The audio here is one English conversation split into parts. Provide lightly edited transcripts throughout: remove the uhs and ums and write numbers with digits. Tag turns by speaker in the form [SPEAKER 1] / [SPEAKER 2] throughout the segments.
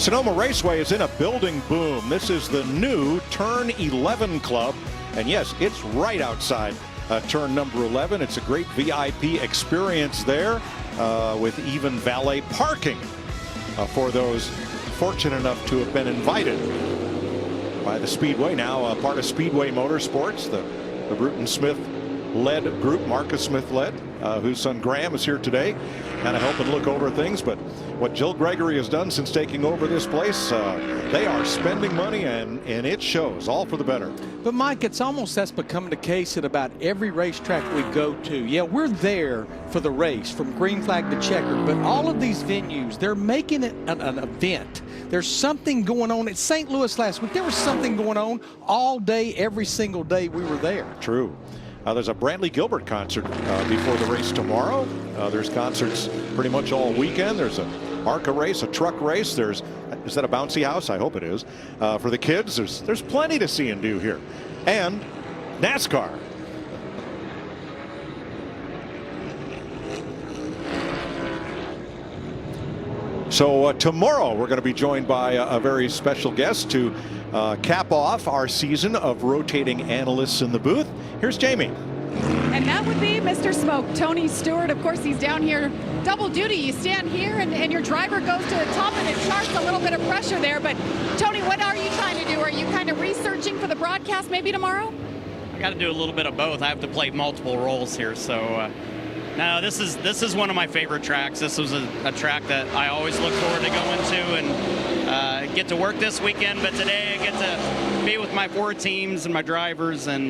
[SPEAKER 1] Sonoma Raceway is in a building boom. This is the new Turn 11 Club. And yes, it's right outside turn number 11. It's a great VIP experience there with even valet parking for those fortunate enough to have been invited by the Speedway, now part of Speedway Motorsports, the Bruton Smith led group, Marcus Smith led, whose son Graham is here today, kind of helping look over things. But what Jill Gregory has done since taking over this place, they are spending money, and it shows, all for the better.
[SPEAKER 2] But Mike, it's almost that's become the case at about every racetrack we go to. Yeah, we're there for the race, from green flag to checkered, but all of these venues, they're making it an event. There's something going on. At St. Louis last week, there was something going on all day, every single day we were there. True.
[SPEAKER 1] There's a Brantley Gilbert concert before the race tomorrow. There's concerts pretty much all weekend. There's a ARCA race, a truck race. Is that a bouncy house? I hope it is. For the kids, there's plenty to see and do here. And NASCAR. So tomorrow we're going to be joined by a very special guest to cap off our season of rotating analysts in the booth. Here's Jamie.
[SPEAKER 3] And that would be Mr. Smoke, Tony Stewart. Of course, he's down here double duty. You stand here and your driver goes to the top and it charts a little bit of pressure there. But Tony, what are you trying to do? Are you kind of researching for the broadcast maybe tomorrow?
[SPEAKER 4] I got to do a little bit of both. I have to play multiple roles here. So no, this is one of my favorite tracks. This was a track that I always look forward to going to and get to work this weekend. But today I get to be with my 4 teams and my drivers, and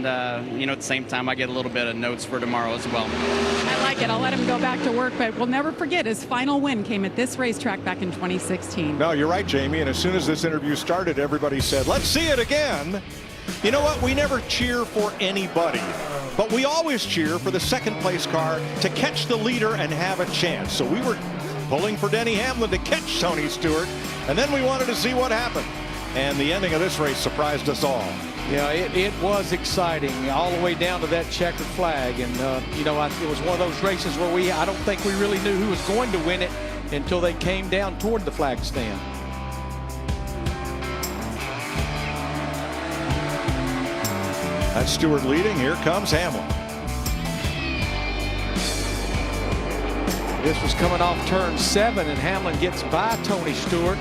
[SPEAKER 4] you know, at the same time I get a little bit of notes for tomorrow as well.
[SPEAKER 3] I like it. I'll let him go back to work, but we'll never forget his final win came at this racetrack back in 2016.
[SPEAKER 1] No, you're right, Jamie. And as soon as this interview started, everybody said, let's see it again. You know what? We never cheer for anybody, but we always cheer for the second place car to catch the leader and have a chance. So we were pulling for Denny Hamlin to catch Tony Stewart, and then we wanted to see what happened. And the ending of this race surprised us all.
[SPEAKER 2] Yeah, it was exciting all the way down to that checkered flag. And, you know, it was one of those races where I don't think we really knew who was going to win it until they came down toward the flag stand.
[SPEAKER 1] That's Stewart leading. Here comes Hamlin.
[SPEAKER 2] This was coming off turn 7, and Hamlin gets by Tony Stewart.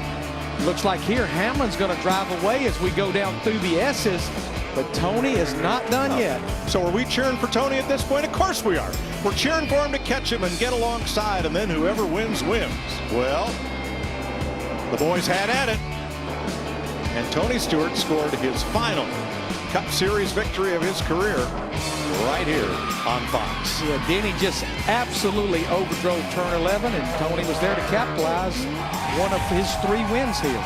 [SPEAKER 2] Looks like here Hamlin's going to drive away as we go down through the S's, but Tony is not done yet.
[SPEAKER 1] So are we cheering for Tony at this point? Of course we are. We're cheering for him to catch him and get alongside, and then whoever wins, wins. Well, the boys had at it, and Tony Stewart scored his final Cup Series victory of his career right here on Fox.
[SPEAKER 2] Yeah, Denny just absolutely overdrove turn 11, and Tony was there to capitalize one of his 3 wins here.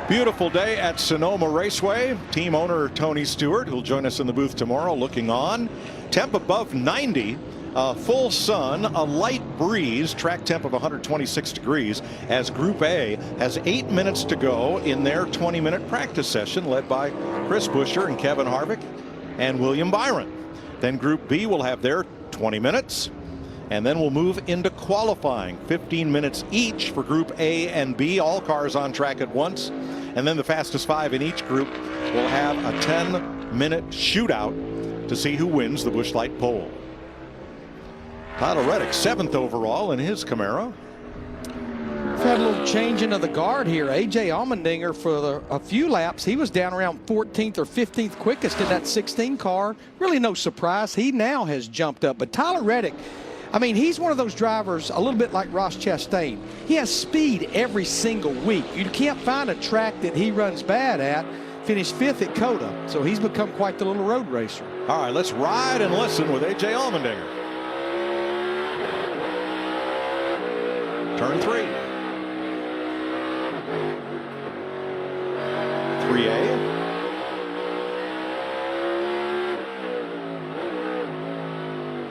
[SPEAKER 1] Beautiful day at Sonoma Raceway. Team owner Tony Stewart, who'll join us in the booth tomorrow, looking on. Temp above 90. Full sun, a light breeze, track temp of 126 degrees, as Group A has 8 minutes to go in their 20-minute practice session, led by Chris Buescher and Kevin Harvick and William Byron. Then Group B will have their 20 minutes, and then we'll move into qualifying, 15 minutes each for Group A and B, all cars on track at once. And then the fastest 5 in each group will have a 10-minute shootout to see who wins the Busch Light pole. Tyler Reddick 7th overall in his Camaro.
[SPEAKER 2] We've had a little changing of the guard here. A.J. Allmendinger, for a few laps, he was down around 14th or 15th quickest in that 16 car. Really no surprise. He now has jumped up. But Tyler Reddick, I mean, he's one of those drivers, a little bit like Ross Chastain. He has speed every single week. You can't find a track that he runs bad at. Finished 5th at COTA, so he's become quite the little road racer.
[SPEAKER 1] All right, let's ride and listen with A.J. Allmendinger. Turn 3. 3A.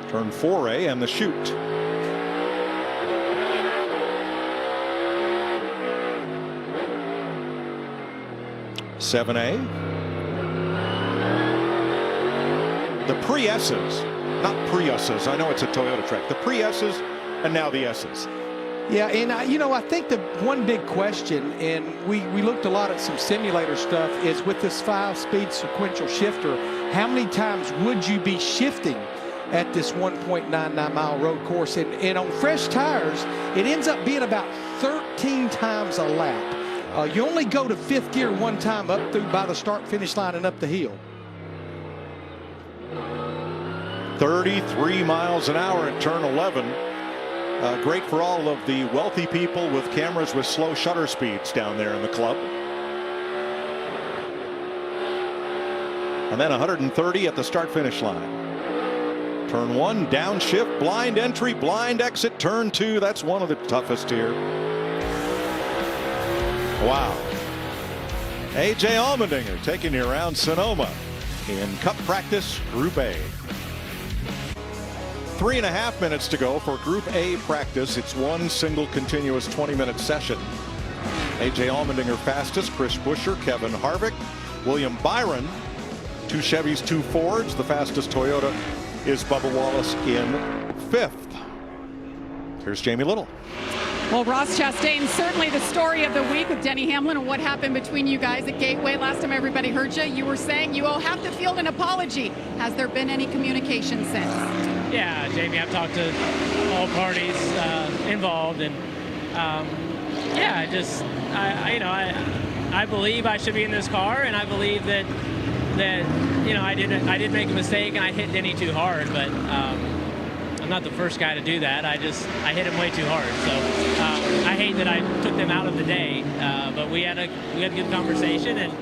[SPEAKER 1] Turn 4A and the chute. '7A. The pre-S's. not Priuses. I know it's a Toyota track. The Priuses and now the S's.
[SPEAKER 2] Yeah, and you know, I think the one big question, and we looked a lot at some simulator stuff, is with this 5-speed sequential shifter, how many times would you be shifting at this 1.99 mile road course? And on fresh tires, it ends up being about 13 times a lap. You only go to 5th gear one time up through by the start finish line and up the hill.
[SPEAKER 1] 33 miles an hour at turn 11. Great for all of the wealthy people with cameras with slow shutter speeds down there in the club. And then 130 at the start finish line. Turn 1, downshift, blind entry, blind exit. Turn 2, that's one of the toughest here. Wow. A.J. Allmendinger taking you around Sonoma in Cup practice, Group A. 3.5 minutes to go for Group A practice. It's one single continuous 20-minute session. A.J. Allmendinger fastest, Chris Buescher, Kevin Harvick, William Byron, 2 Chevys, 2 Fords. The fastest Toyota is Bubba Wallace in 5th. Here's Jamie Little.
[SPEAKER 3] Well, Ross Chastain, certainly the story of the week with Denny Hamlin and what happened between you guys at Gateway. Last time everybody heard you, you were saying you all have to field an apology. Has there been any communication since?
[SPEAKER 5] Yeah, Jamie, I've talked to all parties involved, and yeah, I believe I should be in this car, and I believe that you know I did make a mistake and I hit Denny too hard, but I'm not the first guy to do that. I hit him way too hard, so I hate that I took them out of the day. But we had a good conversation, and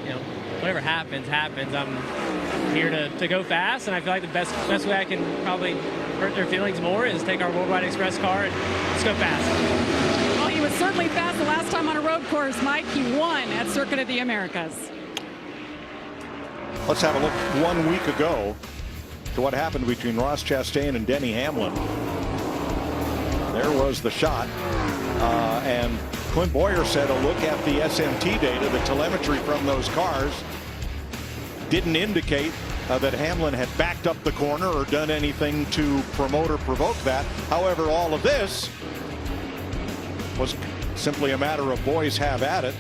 [SPEAKER 5] you know, whatever happens. I'm here to go fast, and I feel like the best way I can probably hurt their feelings more is take our Worldwide Express car and let's go fast.
[SPEAKER 3] Well, he was certainly fast the last time on a road course, Mike. He won at Circuit of the Americas.
[SPEAKER 1] Let's have a look 1 week ago to what happened between Ross Chastain and Denny Hamlin. There was the shot, and Clint Boyer said a look at the SMT data, the telemetry from those cars, didn't indicate that Hamlin had backed up the corner or done anything to promote or provoke that. However, all of this was simply a matter of boys have at it.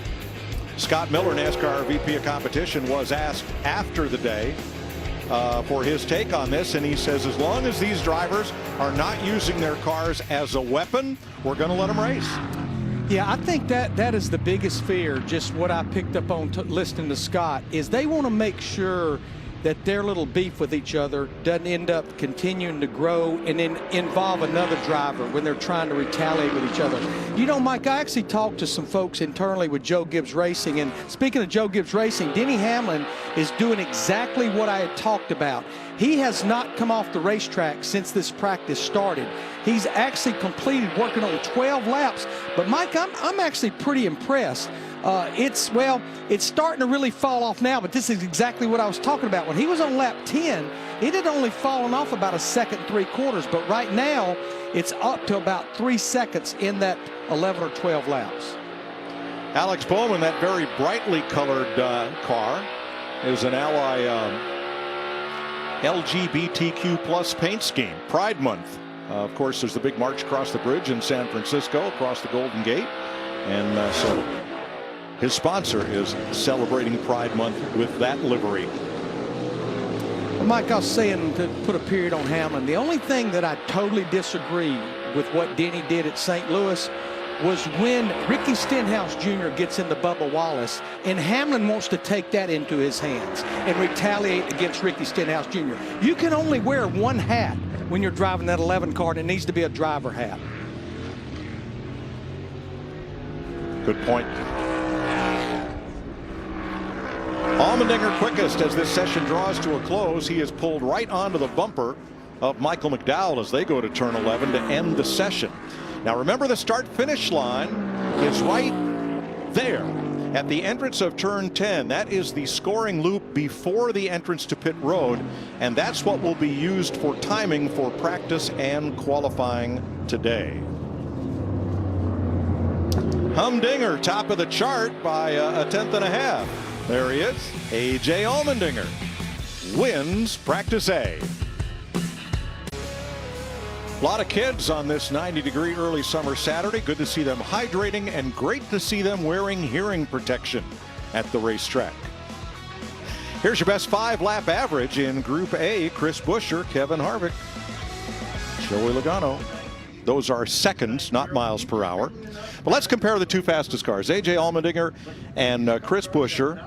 [SPEAKER 1] Scott Miller, NASCAR VP of competition, was asked after the day for his take on this, and he says as long as these drivers are not using their cars as a weapon, we're going to let them race.
[SPEAKER 2] Yeah, I think that is the biggest fear. Just what I picked up on listening to Scott is they want to make sure that their little beef with each other doesn't end up continuing to grow and then involve another driver when they're trying to retaliate with each other. You know, Mike, I actually talked to some folks internally with Joe Gibbs Racing, and speaking of Joe Gibbs Racing, Denny Hamlin is doing exactly what I had talked about. He has not come off the racetrack since this practice started. He's actually completed working on 12 laps. But Mike, I'm actually pretty impressed. It's starting to really fall off now, but this is exactly what I was talking about. When he was on lap 10, it had only fallen off about a second 3/4, but right now it's up to about 3 seconds in that 11 or 12 laps.
[SPEAKER 1] Alex Bowman, that very brightly colored car, is an Ally LGBTQ plus paint scheme. Pride Month. Of course, there's the big march across the bridge in San Francisco, across the Golden Gate. And so his sponsor is celebrating Pride Month with that livery.
[SPEAKER 2] Well, Mike, I was saying, to put a period on Hamlin, the only thing that I totally disagree with what Denny did at St. Louis was when Ricky Stenhouse Jr. gets into Bubba Wallace, and Hamlin wants to take that into his hands and retaliate against Ricky Stenhouse Jr. You can only wear one hat when you're driving that 11 car, and it needs to be a driver hat.
[SPEAKER 1] Good point. Allmendinger quickest as this session draws to a close. He is pulled right onto the bumper of Michael McDowell as they go to turn 11 to end the session. Now remember, the start-finish line is right there at the entrance of turn 10. That is the scoring loop before the entrance to pit road, and that's what will be used for timing for practice and qualifying today. Humdinger, top of the chart by a 1/10.5. There he is. A.J. Allmendinger wins practice A. A lot of kids on this 90-degree early summer Saturday. Good to see them hydrating and great to see them wearing hearing protection at the racetrack. Here's your best 5-lap average in Group A. Chris Buescher, Kevin Harvick, Joey Logano. Those are seconds, not miles per hour. But let's compare the two fastest cars, A.J. Allmendinger and Chris Buescher,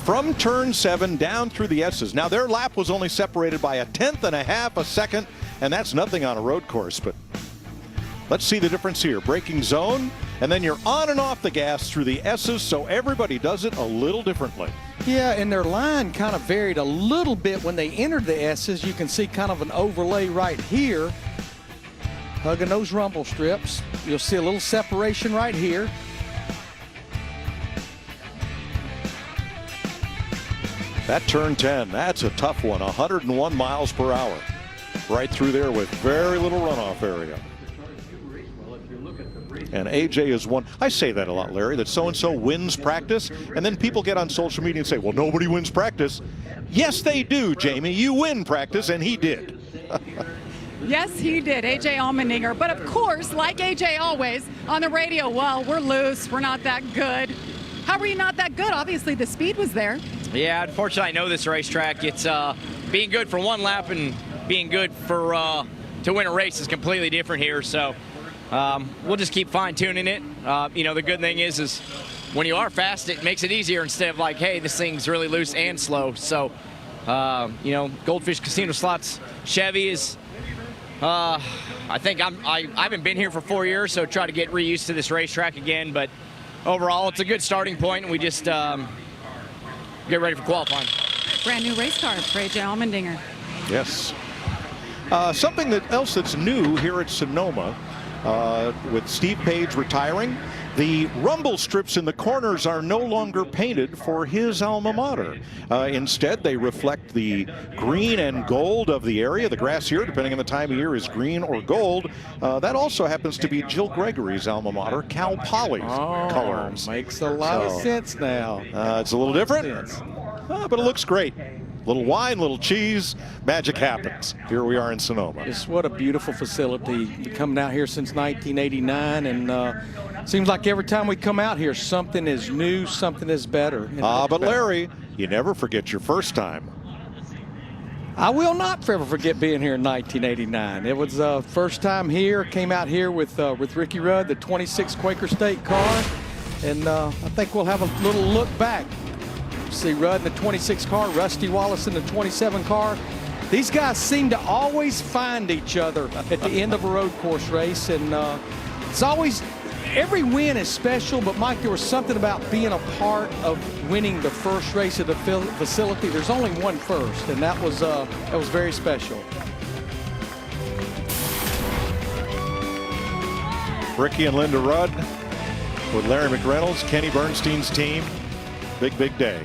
[SPEAKER 1] from turn 7 down through the S's. Now, their lap was only separated by 1/10 a second, and that's nothing on a road course. But let's see the difference here. Braking zone, and then you're on and off the gas through the S's, so everybody does it a little differently.
[SPEAKER 2] Yeah, and their line kind of varied a little bit when they entered the S's. You can see kind of an overlay right here, hugging those rumble strips. You'll see a little separation right here.
[SPEAKER 1] That turn 10, that's a tough one. 101 miles per hour. Right through there with very little runoff area. And AJ is one. I say that a lot, Larry, that so-and-so wins practice, and then people get on social media and say, well, nobody wins practice. Yes, they do, Jamie. You win practice, and he did.
[SPEAKER 3] Yes, he did, A.J. Allmendinger. But, of course, like A.J. always, on the radio, well, we're loose. We're not that good. How were you not that good? Obviously, the speed was there.
[SPEAKER 6] Yeah, unfortunately, I know this racetrack. It's being good for one lap and being good for to win a race is completely different here. So we'll just keep fine-tuning it. You know, the good thing is when you are fast, it makes it easier instead of like, hey, this thing's really loose and slow. So, you know, Goldfish Casino Slots Chevy is, I think I haven't been here for 4 years, so try to get reused to this racetrack again. But overall, it's a good starting point, and we just get ready for qualifying.
[SPEAKER 3] Brand new race car for A.J. Allmendinger.
[SPEAKER 1] Yes. Something else that's new here at Sonoma, with Steve Page retiring, the rumble strips in the corners are no longer painted for his alma mater. Instead, they reflect the green and gold of the area. The grass here, depending on the time of year, is green or gold. That also happens to be Jill Gregory's alma mater, Cal Poly's colors.
[SPEAKER 2] Makes a lot of sense now.
[SPEAKER 1] It's a little different, but it looks great. Little wine, little cheese, magic happens. Here we are in Sonoma.
[SPEAKER 2] Just what a beautiful facility. Been coming out here since 1989, and seems like every time we come out here, something is new, something is better.
[SPEAKER 1] But Larry, you never forget your first time.
[SPEAKER 2] I will not ever forget being here in 1989. It was first time here. Came out here with Ricky Rudd, the 26 Quaker State car, and I think we'll have a little look back. See Rudd in the 26 car, Rusty Wallace in the 27 car. These guys seem to always find each other at the end of a road course race, and it's always, every win is special, but Mike, there was something about being a part of winning the first race at the facility. There's only one first, and that was very special.
[SPEAKER 1] Ricky and Linda Rudd with Larry McReynolds, Kenny Bernstein's team. Big, big day.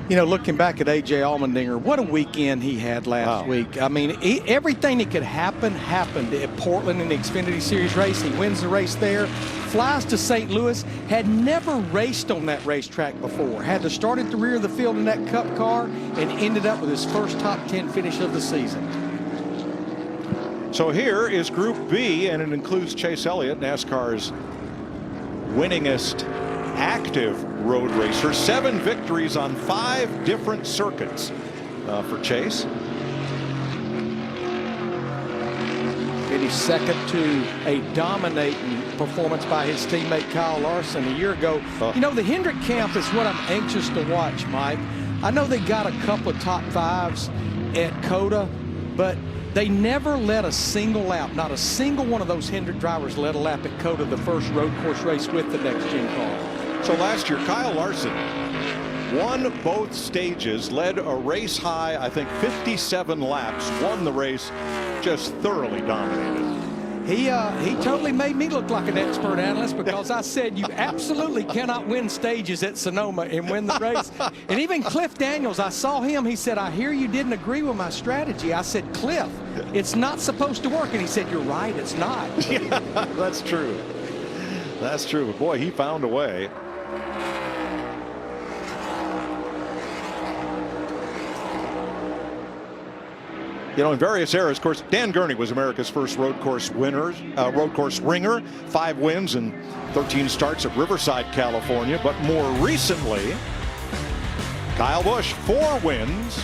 [SPEAKER 2] You know, looking back at A.J. Allmendinger, what a weekend he had last week. I mean, everything that could happen happened at Portland in the Xfinity Series race. He wins the race there, flies to St. Louis, had never raced on that racetrack before, had to start at the rear of the field in that Cup car, and ended up with his first top 10 finish of the season.
[SPEAKER 1] So here is Group B, and it includes Chase Elliott, NASCAR's winningest active road racer. 7 victories on 5 different circuits for Chase.
[SPEAKER 2] And he's second to a dominating performance by his teammate Kyle Larson a year ago. You know, the Hendrick camp is what I'm anxious to watch, Mike. I know they got a couple of top 5s at COTA, but they never led a single lap. Not a single one of those Hendrick drivers led a lap at COTA, the first road course race with the next-gen car.
[SPEAKER 1] So last year, Kyle Larson won both stages, led a race high, I think 57 laps, won the race, just thoroughly dominated.
[SPEAKER 2] He totally made me look like an expert analyst, because I said you absolutely cannot win stages at Sonoma and win the race. And even Cliff Daniels, I saw him, he said, I hear you didn't agree with my strategy. I said, Cliff, it's not supposed to work. And he said, you're right, it's not.
[SPEAKER 1] Yeah, that's true. That's true. But boy, he found a way. You know, in various eras, of course, Dan Gurney was America's first road course ringer, 5 wins and 13 starts at Riverside, California. But more recently, Kyle Busch, 4 wins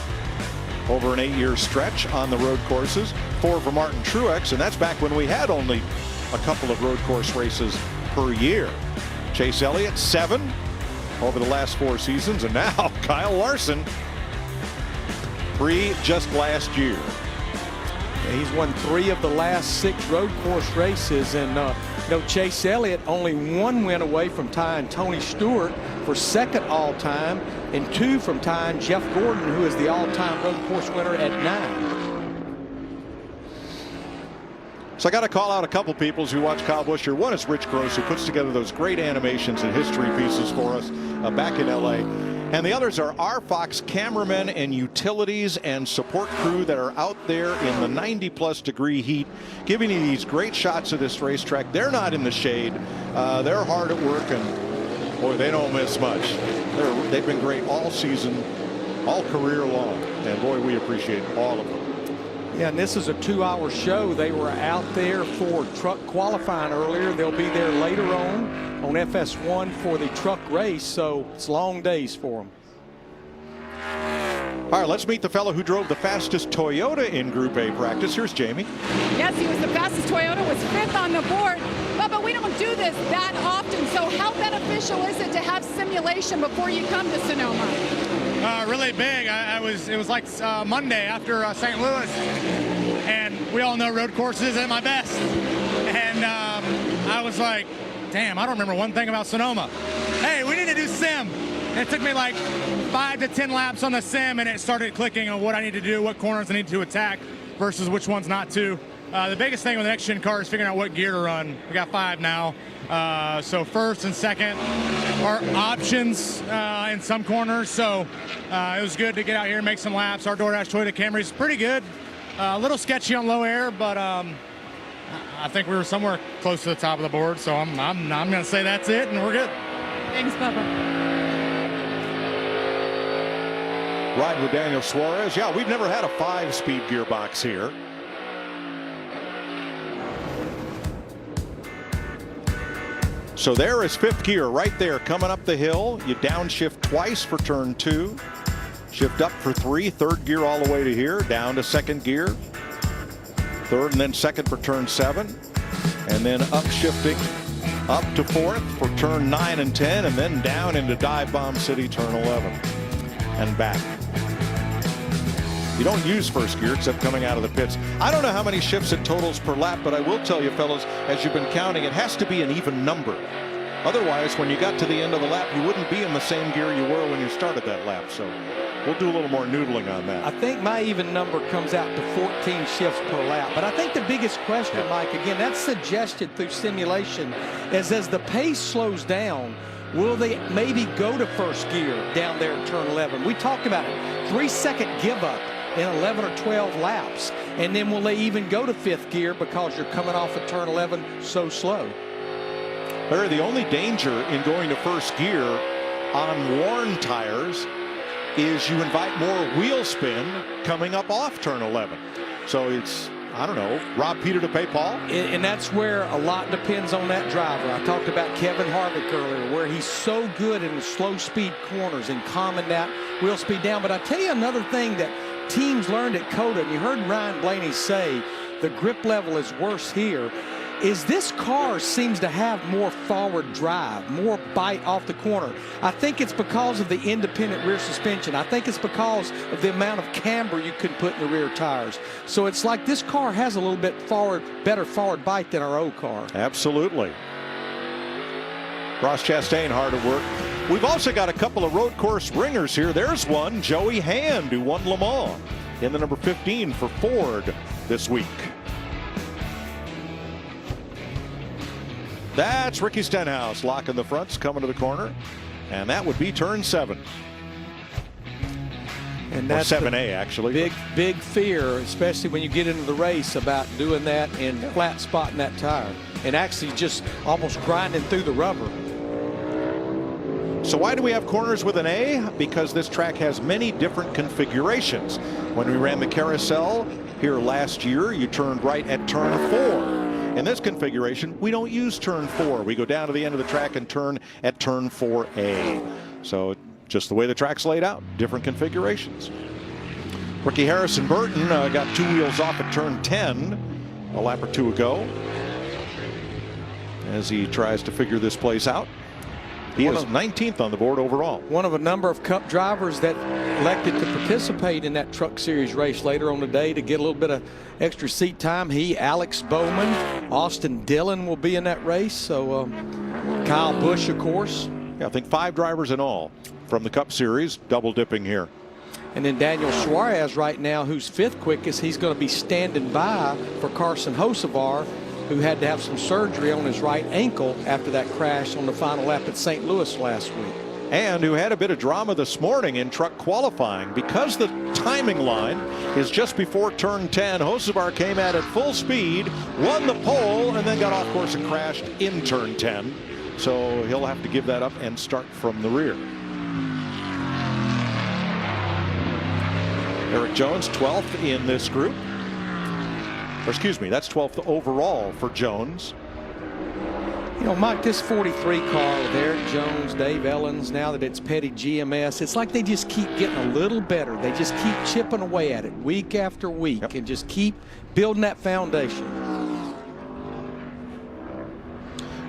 [SPEAKER 1] over an 8-year stretch on the road courses, 4 for Martin Truex, and that's back when we had only a couple of road course races per year. Chase Elliott, 7 over the last 4 seasons, and now Kyle Larson, 3 just last year.
[SPEAKER 2] He's won 3 of the last 6 road course races, and Chase Elliott only 1 win away from tying Tony Stewart for 2nd all-time, and 2 from tying Jeff Gordon, who is the all-time road course winner at 9.
[SPEAKER 1] So I got to call out a couple people who watch Kyle Busch here. One is Rich Gross, who puts together those great animations and history pieces for us back in LA. And the others are our Fox cameramen and utilities and support crew that are out there in the 90+ degree heat, giving you these great shots of this racetrack. They're not in the shade. They're hard at work, and boy, they don't miss much. They've been great all season, all career long, and boy, we appreciate all of them.
[SPEAKER 2] Yeah, and this is a 2-hour show. They were out there for truck qualifying earlier. They'll be there later on FS1 for the truck race, so it's long days for them.
[SPEAKER 1] All right, let's meet the fellow who drove the fastest Toyota in Group A practice. Here's Jamie.
[SPEAKER 3] Yes, he was the fastest Toyota, was 5th on the board. But we don't do this that often, so how beneficial is it to have simulation before you come to Sonoma?
[SPEAKER 7] Really big. It was like Monday after St. Louis, and we all know road courses isn't my best. And I was like, damn, I don't remember one thing about Sonoma. Hey, we need to do sim. And it took me like 5 to 10 laps on the sim, and it started clicking on what I need to do, what corners I need to attack versus which ones not to. The biggest thing with the next-gen car is figuring out what gear to run. We got 5 now. So 1st and 2nd are options in some corners. So it was good to get out here and make some laps. Our DoorDash Toyota Camry is pretty good. A little sketchy on low air, but I think we were somewhere close to the top of the board. So I'm going to say that's it, and we're good.
[SPEAKER 3] Thanks, Bubba.
[SPEAKER 1] Riding with Daniel Suarez. Yeah, we've never had a 5-speed gearbox here. So there is 5th gear right there coming up the hill. You downshift twice for turn 2. Shift up for 3. 3rd gear all the way to here. Down to 2nd gear. 3rd and then 2nd for turn 7. And then upshifting up to 4th for turn 9 and 10. And then down into Dive Bomb City turn 11. And back. You don't use 1st gear except coming out of the pits. I don't know how many shifts it totals per lap, but I will tell you, fellas, as you've been counting, it has to be an even number. Otherwise, when you got to the end of the lap, you wouldn't be in the same gear you were when you started that lap. So we'll do a little more noodling on that.
[SPEAKER 2] I think my even number comes out to 14 shifts per lap. But I think the biggest question, Mike, again, that's suggested through simulation, is as the pace slows down, will they maybe go to 1st gear down there at turn 11? We talked about it. 3-second give up in 11 or 12 laps. And then will they even go to 5th gear because you're coming off of turn 11 so slow?
[SPEAKER 1] Larry, the only danger in going to 1st gear on worn tires is you invite more wheel spin coming up off turn 11. So it's, I don't know, rob Peter to pay Paul.
[SPEAKER 2] And that's where a lot depends on that driver. I talked about Kevin Harvick earlier, where he's so good in the slow speed corners and calming that wheel speed down. But I tell you another thing that teams learned at COTA, and you heard Ryan Blaney say the grip level is worse here, is this car seems to have more forward drive, more bite off the corner. I think it's because of the independent rear suspension. I think it's because of the amount of camber you can put in the rear tires. So it's like this car has a little bit better forward bite than our old car.
[SPEAKER 1] Absolutely. Ross Chastain hard at work. We've also got a couple of road course ringers here. There's one, Joey Hand, who won Le Mans in the number 15 for Ford this week. That's Ricky Stenhouse locking the fronts, coming to the corner, and that would be turn 7.
[SPEAKER 2] And that's
[SPEAKER 1] 7A actually.
[SPEAKER 2] Big fear, especially when you get into the race, about doing that and flat spotting that tire and actually just almost grinding through the rubber.
[SPEAKER 1] So why do we have corners with an A? Because this track has many different configurations. When we ran the carousel, Here last year, you turned right at turn 4. In this configuration, we don't use turn 4. We go down to the end of the track and turn at turn 4A. So just the way the track's laid out, different configurations. Rookie Harrison Burton got 2 wheels off at turn 10 a lap or 2 ago as he tries to figure this place out. He is 19th on the board overall.
[SPEAKER 2] One of a number of Cup drivers that elected to participate in that Truck Series race later on the day to get a little bit of extra seat time. Alex Bowman, Austin Dillon will be in that race. So Kyle Busch, of course.
[SPEAKER 1] Yeah, I think 5 drivers in all from the Cup Series, double dipping here.
[SPEAKER 2] And then Daniel Suarez right now, who's 5th quickest. He's going to be standing by for Carson Hocevar, who had to have some surgery on his right ankle after that crash on the final lap at St. Louis last week.
[SPEAKER 1] And who had a bit of drama this morning in truck qualifying. Because the timing line is just before turn 10, Hocevar came at it full speed, won the pole, and then got off course and crashed in turn 10. So he'll have to give that up and start from the rear. Eric Jones, 12th in this group. Or excuse me, that's 12th overall for Jones.
[SPEAKER 2] You know, Mike, this 43 car with Eric Jones, Dave Ellens, now that it's Petty GMS, it's like they just keep getting a little better. They just keep chipping away at it week after week and just keep building that foundation.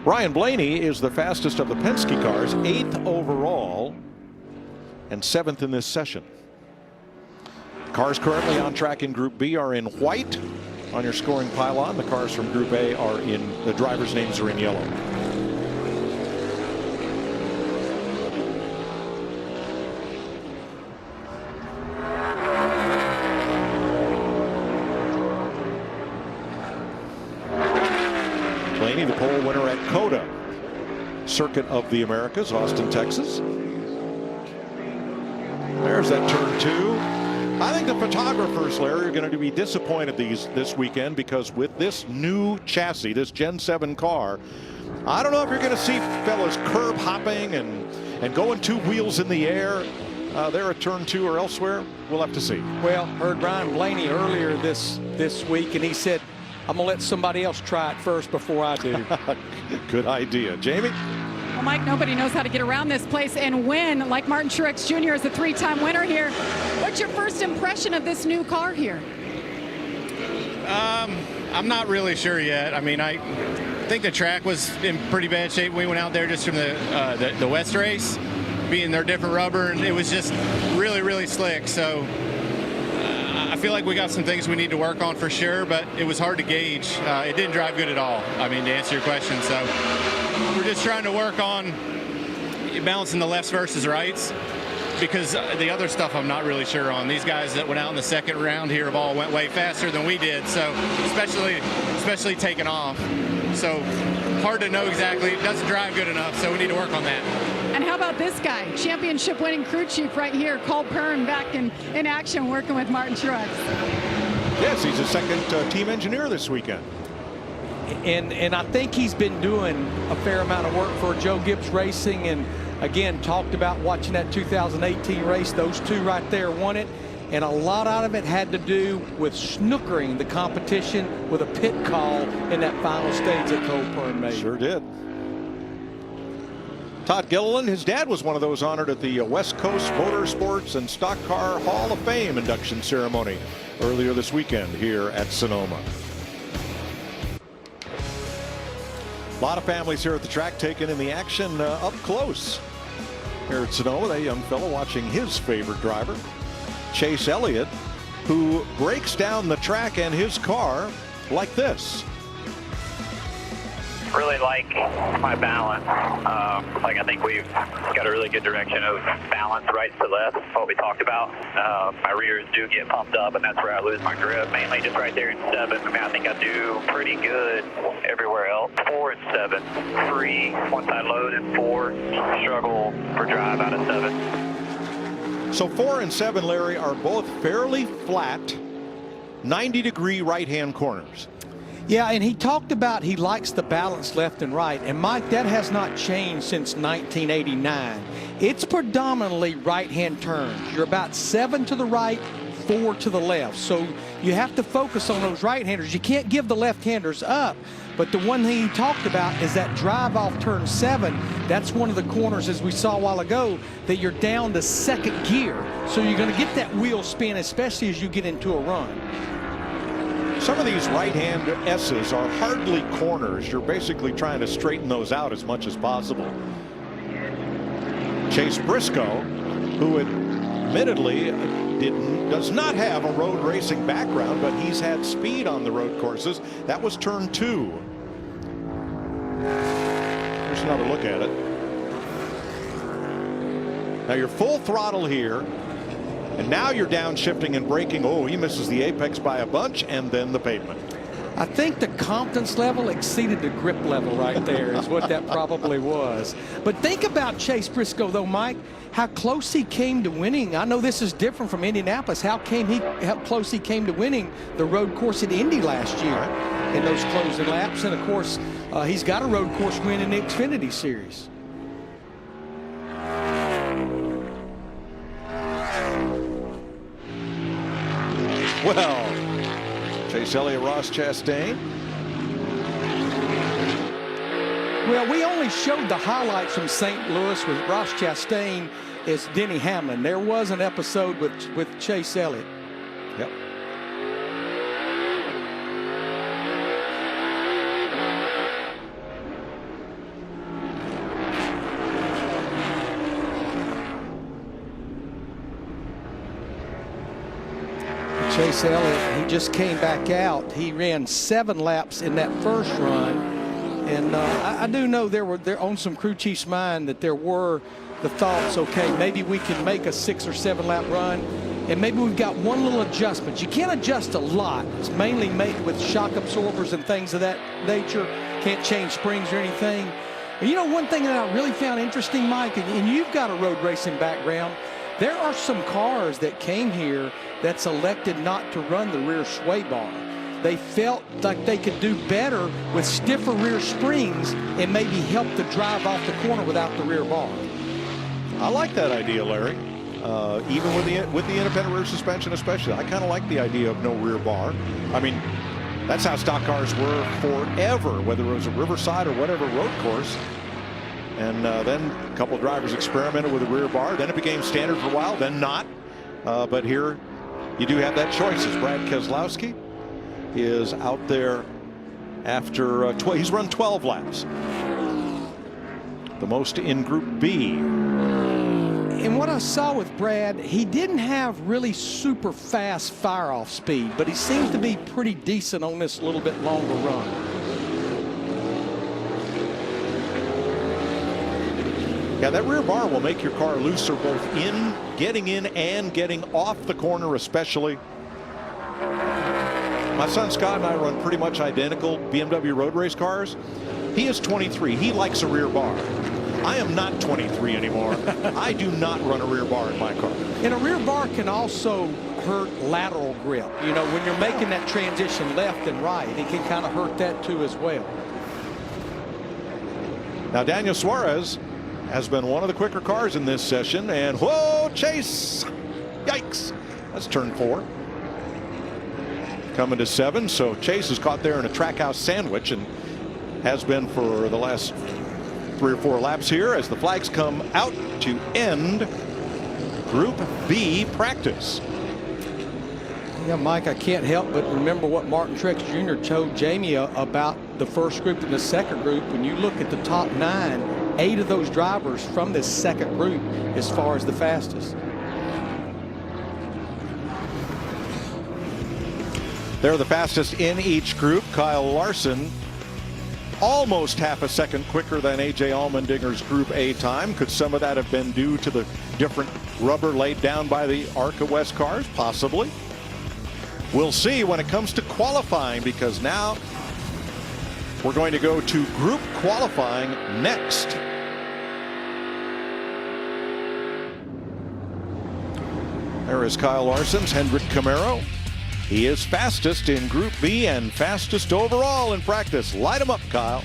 [SPEAKER 1] Ryan Blaney is the fastest of the Penske cars, 8th overall and 7th in this session. Cars currently on track in Group B are in white on your scoring pylon. The cars from Group A are in, the drivers' names are in yellow. Blaney, the pole winner at COTA Circuit of the Americas, Austin, Texas. There's that turn 2. I think the photographers, Larry, are going to be disappointed this weekend because with this new chassis, this Gen 7 car, I don't know if you're going to see fellas curb hopping and going 2 wheels in the air there at turn 2 or elsewhere. We'll have to see.
[SPEAKER 2] Well, heard Ryan Blaney earlier this week, and he said, I'm going to let somebody else try it first before I do.
[SPEAKER 1] Good idea. Jamie?
[SPEAKER 3] Well, Mike, nobody knows how to get around this place and win like Martin Truex Jr. is a 3-time winner here. What's your first impression of this new car here?
[SPEAKER 7] I'm not really sure yet. I mean, I think the track was in pretty bad shape. We went out there just from the West race, being their different rubber, and it was just really, really slick. So I feel like we got some things we need to work on for sure, but it was hard to gauge. It didn't drive good at all, I mean, to answer your question. So we're just trying to work on balancing the lefts versus rights, because the other stuff I'm not really sure on. These guys that went out in the second round here have all went way faster than we did, so especially taking off. So hard to know exactly. It doesn't drive good enough, so we need to work on that.
[SPEAKER 3] And how about this guy, championship winning crew chief right here, Cole Pern, back in action working with Martin Truex.
[SPEAKER 1] Yes, he's a second team engineer this weekend.
[SPEAKER 2] And I think he's been doing a fair amount of work for Joe Gibbs Racing, and again talked about watching that 2018 race. Those 2 right there won it, and a lot out of it had to do with snookering the competition with a pit call in that final stage that Cole Pern made.
[SPEAKER 1] Sure did. Todd Gilliland, his dad was one of those honored at the West Coast Motorsports and Stock Car Hall of Fame induction ceremony earlier this weekend here at Sonoma. A lot of families here at the track taking in the action up close. Here at Sonoma, that young fellow watching his favorite driver, Chase Elliott, who breaks down the track and his car like this.
[SPEAKER 8] Really like my balance. Like I think we've got a really good direction of balance, right to left, what we talked about. My rears do get pumped up, and that's where I lose my grip, mainly just right there in 7. I mean, I think I do pretty good everywhere else. 4 and 7, free once I load, and 4 struggle for drive out of 7.
[SPEAKER 1] So 4 and 7, Larry, are both fairly flat, 90-degree right-hand corners.
[SPEAKER 2] Yeah, and he talked about he likes the balance left and right. And Mike, that has not changed since 1989. It's predominantly right-hand turns. You're about 7 to the right, 4 to the left. So you have to focus on those right-handers. You can't give the left-handers up. But the one thing he talked about is that drive off turn 7. That's one of the corners, as we saw a while ago, that you're down to second gear. So you're going to get that wheel spin, especially as you get into a run.
[SPEAKER 1] Some of these right-hand S's are hardly corners. You're basically trying to straighten those out as much as possible. Chase Briscoe, who admittedly does not have a road racing background, but he's had speed on the road courses. That was turn 2. Here's another look at it. Now you're full throttle here, and now you're downshifting and braking. Oh, he misses the apex by a bunch, and then the pavement.
[SPEAKER 2] I think the confidence level exceeded the grip level right there is what that probably was. But think about Chase Briscoe, though, Mike, how close he came to winning. I know this is different from Indianapolis. How close he came to winning the road course at Indy last year in those closing laps. And, of course, he's got a road course win in the Xfinity Series.
[SPEAKER 1] Well, Chase Elliott, Ross Chastain.
[SPEAKER 2] Well, we only showed the highlights from St. Louis with Ross Chastain as Denny Hamlin. There was an episode with Chase Elliott.
[SPEAKER 1] Yep.
[SPEAKER 2] Chase Elliott, he just came back out. He ran 7 laps in that first run. And I do know there on some crew chief's mind that there were the thoughts, okay, maybe we can make a 6 or 7 lap run, and maybe we've got one little adjustment. You can't adjust a lot. It's mainly made with shock absorbers and things of that nature. Can't change springs or anything. But you know, one thing that I really found interesting, Mike, and you've got a road racing background, there are some cars that came here that selected not to run the rear sway bar. They felt like they could do better with stiffer rear springs and maybe help the drive off the corner without the rear bar.
[SPEAKER 1] I like that idea, Larry. Even with the independent rear suspension especially, I kind of like the idea of no rear bar. I mean, that's how stock cars were forever, whether it was a Riverside or whatever road course. And then a couple of drivers experimented with a rear bar. Then it became standard for a while, then not. But here you do have that choice. As Brad Keselowski is out there after he's run 12 laps. The most in Group B.
[SPEAKER 2] And what I saw with Brad, he didn't have really super fast fire-off speed, but he seems to be pretty decent on this little bit longer run.
[SPEAKER 1] Yeah, that rear bar will make your car looser both getting in and getting off the corner especially. My son Scott and I run pretty much identical BMW road race cars. He is 23. He likes a rear bar. I am not 23 anymore. I do not run a rear bar in my car.
[SPEAKER 2] And a rear bar can also hurt lateral grip. You know, when you're making that transition left and right, it can kind of hurt that too as well.
[SPEAKER 1] Now Daniel Suarez has been one of the quicker cars in this session, and whoa, Chase! Yikes! That's turn 4. Coming to 7, so Chase is caught there in a trackhouse sandwich and has been for the last 3 or 4 laps here as the flags come out to end Group B practice.
[SPEAKER 2] Yeah, Mike, I can't help but remember what Martin Truex Jr. told Jamie about the first group and the second group. When you look at the top 9, 8 of those drivers from this second group as far as the fastest.
[SPEAKER 1] They're the fastest in each group. Kyle Larson almost half a second quicker than A.J. Allmendinger's Group A time. Could some of that have been due to the different rubber laid down by the ARCA West cars? Possibly. We'll see when it comes to qualifying, because now we're going to go to group qualifying next. There is Kyle Larson's Hendrick Camaro. He is fastest in Group B and fastest overall in practice. Light him up, Kyle.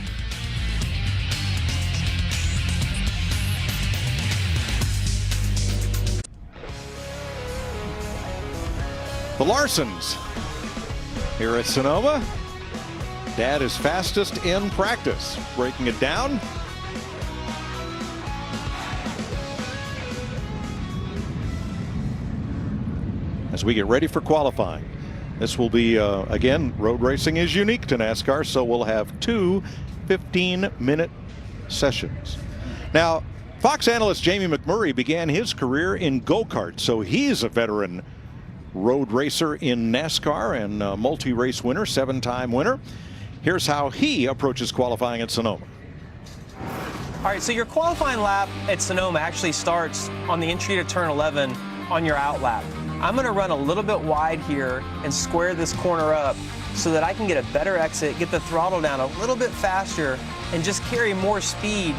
[SPEAKER 1] The Larsons here at Sonoma. Dad is fastest in practice. Breaking it down. As we get ready for qualifying. This will be, again, road racing is unique to NASCAR, so we'll have 2 15-minute sessions. Now, Fox analyst Jamie McMurray began his career in go-kart, so he's a veteran road racer in NASCAR and multi-race winner, 7-time winner. Here's how he approaches qualifying at Sonoma.
[SPEAKER 9] All right, so your qualifying lap at Sonoma actually starts on the entry to turn 11 on your out lap. I'm going to run a little bit wide here and square this corner up so that I can get a better exit, get the throttle down a little bit faster, and just carry more speed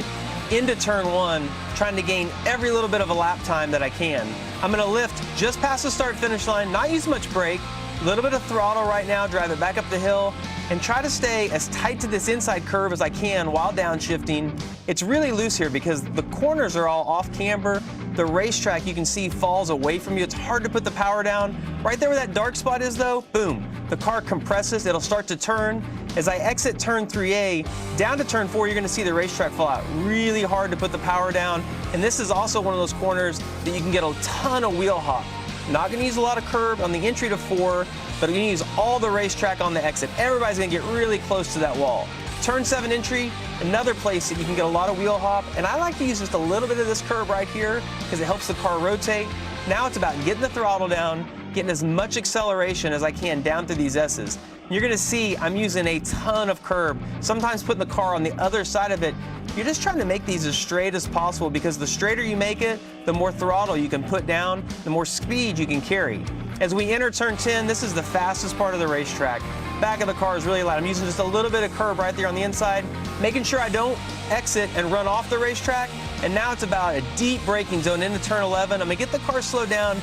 [SPEAKER 9] into turn 1, trying to gain every little bit of a lap time that I can. I'm going to lift just past the start-finish line, not use much brake, a little bit of throttle right now, drive it back up the hill, and try to stay as tight to this inside curve as I can while downshifting. It's really loose here because the corners are all off camber. The racetrack, you can see, falls away from you. It's hard to put the power down. Right there where that dark spot is, though, boom, the car compresses. It'll start to turn. As I exit turn 3A, down to turn 4, you're going to see the racetrack fall out. Really hard to put the power down. And this is also one of those corners that you can get a ton of wheel hop. Not going to use a lot of curb on the entry to 4, but you're going to use all the racetrack on the exit. Everybody's going to get really close to that wall. Turn 7 entry, another place that you can get a lot of wheel hop. And I like to use just a little bit of this curb right here because it helps the car rotate. Now it's about getting the throttle down, getting as much acceleration as I can down through these S's. You're going to see I'm using a ton of curb, sometimes putting the car on the other side of it. You're just trying to make these as straight as possible because the straighter you make it, the more throttle you can put down, the more speed you can carry. As we enter turn 10, this is the fastest part of the racetrack. Back of the car is really light. I'm using just a little bit of curb right there on the inside, making sure I don't exit and run off the racetrack. And now it's about a deep braking zone into turn 11. I'm going to get the car slowed down,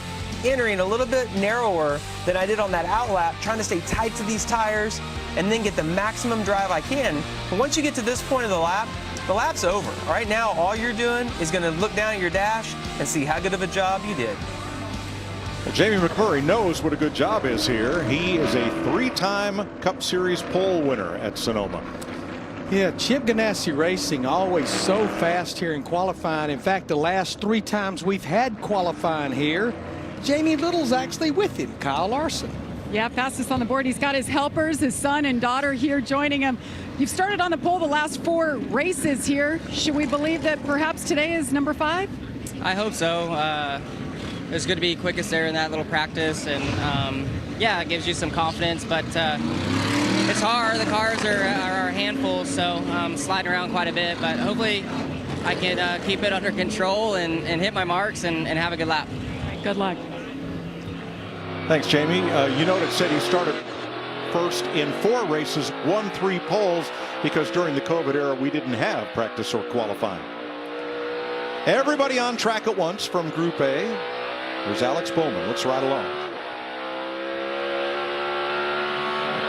[SPEAKER 9] entering a little bit narrower than I did on that out lap, trying to stay tight to these tires and then get the maximum drive I can. But once you get to this point of the lap's over. Right now, all you're doing is going to look down at your dash and see how good of a job you did.
[SPEAKER 1] Well, Jamie McMurray knows what a good job is here. He is a 3-time Cup Series pole winner at Sonoma.
[SPEAKER 2] Yeah, Chip Ganassi Racing always so fast here in qualifying. In fact, the last 3 times we've had qualifying here, Jamie Little's actually with him, Kyle Larson.
[SPEAKER 3] Yeah, fastest on the board. He's got his helpers, his son and daughter here joining him. You've started on the pole the last 4 races here. Should we believe that perhaps today is number 5?
[SPEAKER 10] I hope so. It was good to be quickest there in that little practice, and yeah, it gives you some confidence, but it's hard. The cars are a handful, so I'm sliding around quite a bit, but hopefully I can keep it under control and hit my marks and have a good lap.
[SPEAKER 3] Good luck.
[SPEAKER 1] Thanks, Jamie. You noted said he started first in 4 races, won 3 poles because during the COVID era we didn't have practice or qualifying. Everybody on track at once from Group A. There's Alex Bowman. Let's ride along.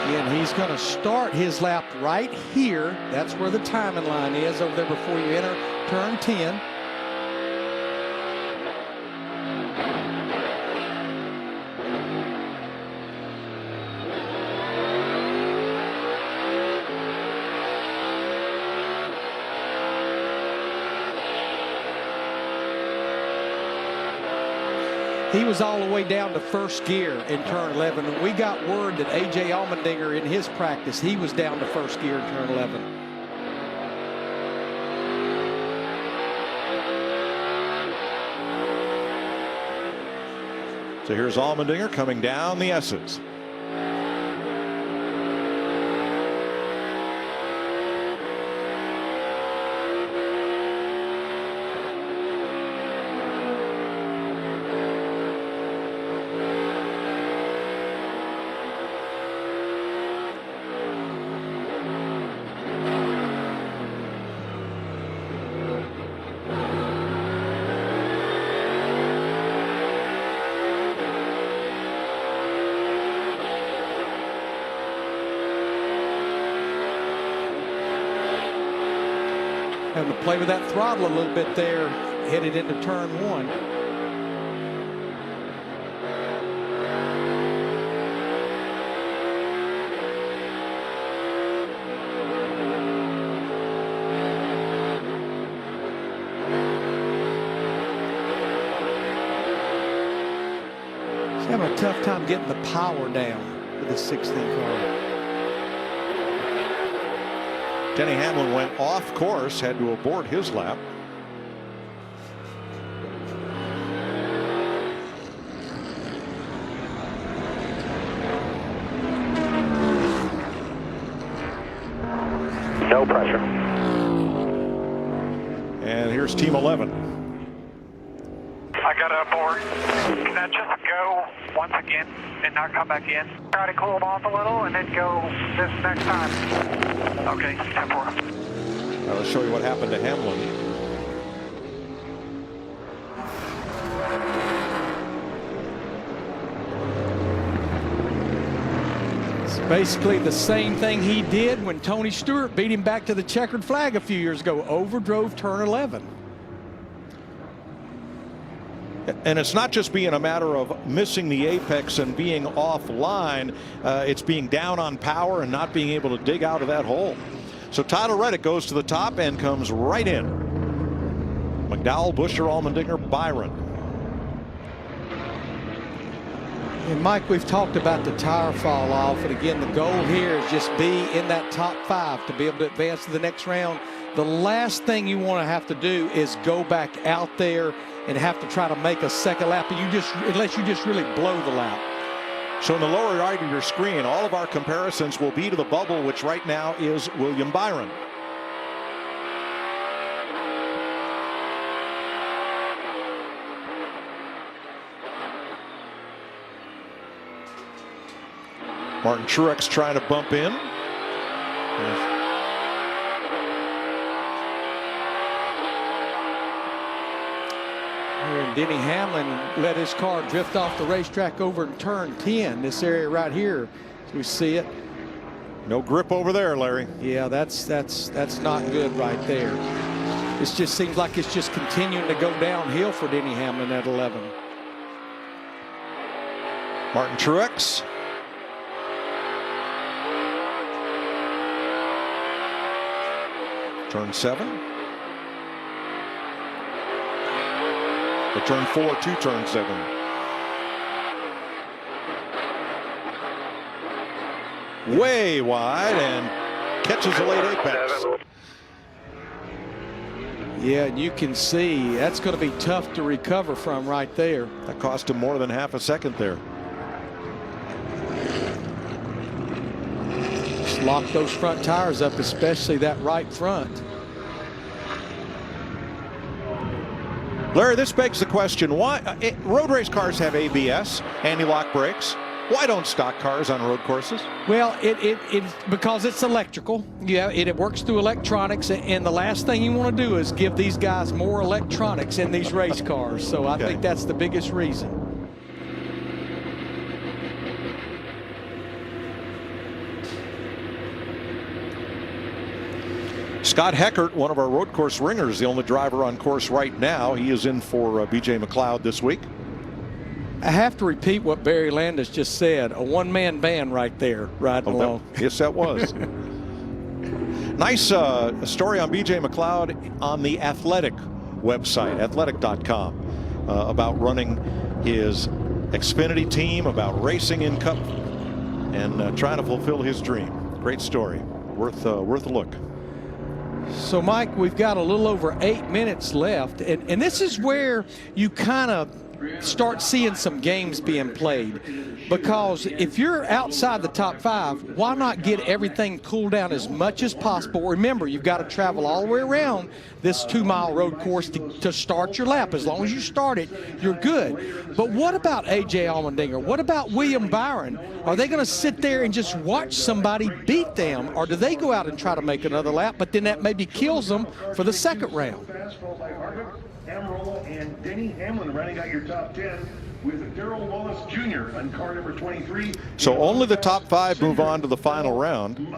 [SPEAKER 2] Again, he's going to start his lap right here. That's where the timing line is over there before you enter turn 10. He was all the way down to first gear in turn 11. And we got word that A.J. Allmendinger in his practice, he was down to first gear in turn 11.
[SPEAKER 1] So here's Allmendinger coming down the S's.
[SPEAKER 2] Having to play with that throttle a little bit there, headed into turn 1. tough time getting the power down with the 16 car.
[SPEAKER 1] Denny Hamlin went off course, had to abort his lap.
[SPEAKER 8] No pressure.
[SPEAKER 1] And here's Team 11.
[SPEAKER 8] I got to abort. Can that just go once again and not come back in? Try to cool them off a little and then go this next time. Okay, 10-4.
[SPEAKER 1] I'll show you what happened to Hamlin.
[SPEAKER 2] It's basically the same thing he did when Tony Stewart beat him back to the checkered flag a few years ago. Overdrove turn 11.
[SPEAKER 1] And it's not just being a matter of missing the apex and being offline. It's being down on power and not being able to dig out of that hole. So Tyler Reddick goes to the top and comes right in. McDowell, Buescher, Allmendinger, Byron.
[SPEAKER 2] And Mike, we've talked about the tire fall off, and again, the goal here is just be in that top 5 to be able to advance to the next round. The last thing you want to have to do is go back out there and have to try to make a second lap, unless you just really blow the lap.
[SPEAKER 1] So in the lower right of your screen, all of our comparisons will be to the bubble, which right now is William Byron. Martin Truex trying to bump in.
[SPEAKER 2] And Denny Hamlin let his car drift off the racetrack over in turn 10, this area right here. So we see it.
[SPEAKER 1] No grip over there, Larry.
[SPEAKER 2] Yeah, that's not good right there. This just seems like it's just continuing to go downhill for Denny Hamlin at 11.
[SPEAKER 1] Martin Truex. Turn 7. The turn 4 to turn 7. Way wide and catches a late apex.
[SPEAKER 2] Yeah, and you can see that's going to be tough to recover from right there.
[SPEAKER 1] That cost him more than half a second there.
[SPEAKER 2] Just lock those front tires up, especially that right front.
[SPEAKER 1] Larry, this begs the question, why road race cars have ABS, anti-lock brakes? Why don't stock cars on road courses?
[SPEAKER 2] Well, it's because it's electrical. Yeah, it works through electronics, and the last thing you want to do is give these guys more electronics in these race cars. So I think that's the biggest reason.
[SPEAKER 1] Scott Heckert, one of our road course ringers, the only driver on course right now. He is in for B.J. McLeod this week.
[SPEAKER 2] I have to repeat what Barry Landis just said. A one-man band right there riding along.
[SPEAKER 1] Yes, that was. Nice story on B.J. McLeod on the Athletic website, athletic.com, about running his Xfinity team, about racing in Cup, and trying to fulfill his dream. Great story. Worth a look.
[SPEAKER 2] So, Mike, we've got a little over 8 minutes left, and this is where you kind of start seeing some games being played, because if you're outside the top 5, why not get everything cooled down as much as possible? Remember, you've got to travel all the way around this 2-mile road course to start your lap. As long as you start it, you're good. But what about A.J. Allmendinger? What about William Byron? Are they going to sit there and just watch somebody beat them, or do they go out and try to make another lap, but then that maybe kills them for the second round?
[SPEAKER 11] And Denny Hamlin running out your top 10 with Darrell Wallace Jr. on car number 23.
[SPEAKER 1] So only the top 5 move on to the final round.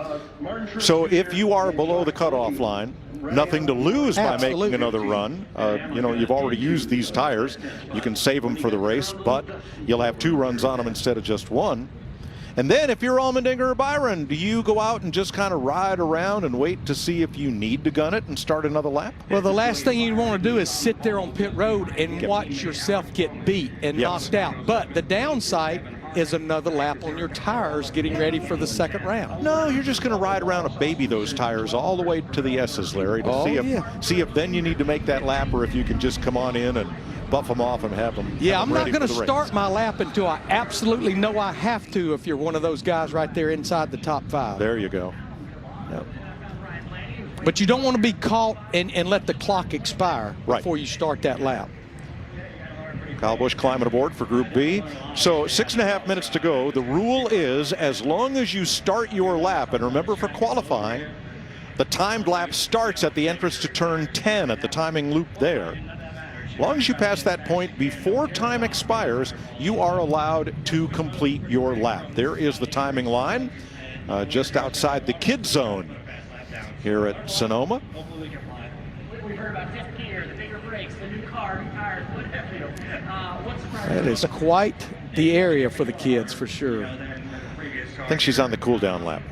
[SPEAKER 1] So if you are below the cutoff line, nothing to lose by making another run. You know, you've already used these tires. You can save them for the race, but you'll have 2 runs on them instead of just 1. And then if you're Allmendinger or Byron, do you go out and just kind of ride around and wait to see if you need to gun it and start another lap?
[SPEAKER 2] Well, the last thing you want to do is sit there on pit road and watch yourself get beat and knocked out. But the downside, is another lap on your tires getting ready for the second round.
[SPEAKER 1] No, you're just going to ride around and baby those tires all the way to the S's, Larry, to see if then you need to make that lap or if you can just come on in and buff them off and have them.
[SPEAKER 2] Yeah, I'm not going to
[SPEAKER 1] race.
[SPEAKER 2] start my lap until I absolutely know I have to if you're one of those guys right there inside the top 5.
[SPEAKER 1] There you go. Yep.
[SPEAKER 2] But you don't want to be caught and let the clock expire before you start that lap.
[SPEAKER 1] Kyle Busch climbing aboard for Group B. So 6.5 minutes to go. The rule is as long as you start your lap, and remember for qualifying, the timed lap starts at the entrance to turn 10 at the timing loop there. As long as you pass that point before time expires, you are allowed to complete your lap. There is the timing line just outside the kid zone here at Sonoma.
[SPEAKER 2] That is quite the area for the kids, for sure.
[SPEAKER 1] I think she's on the cool down lap,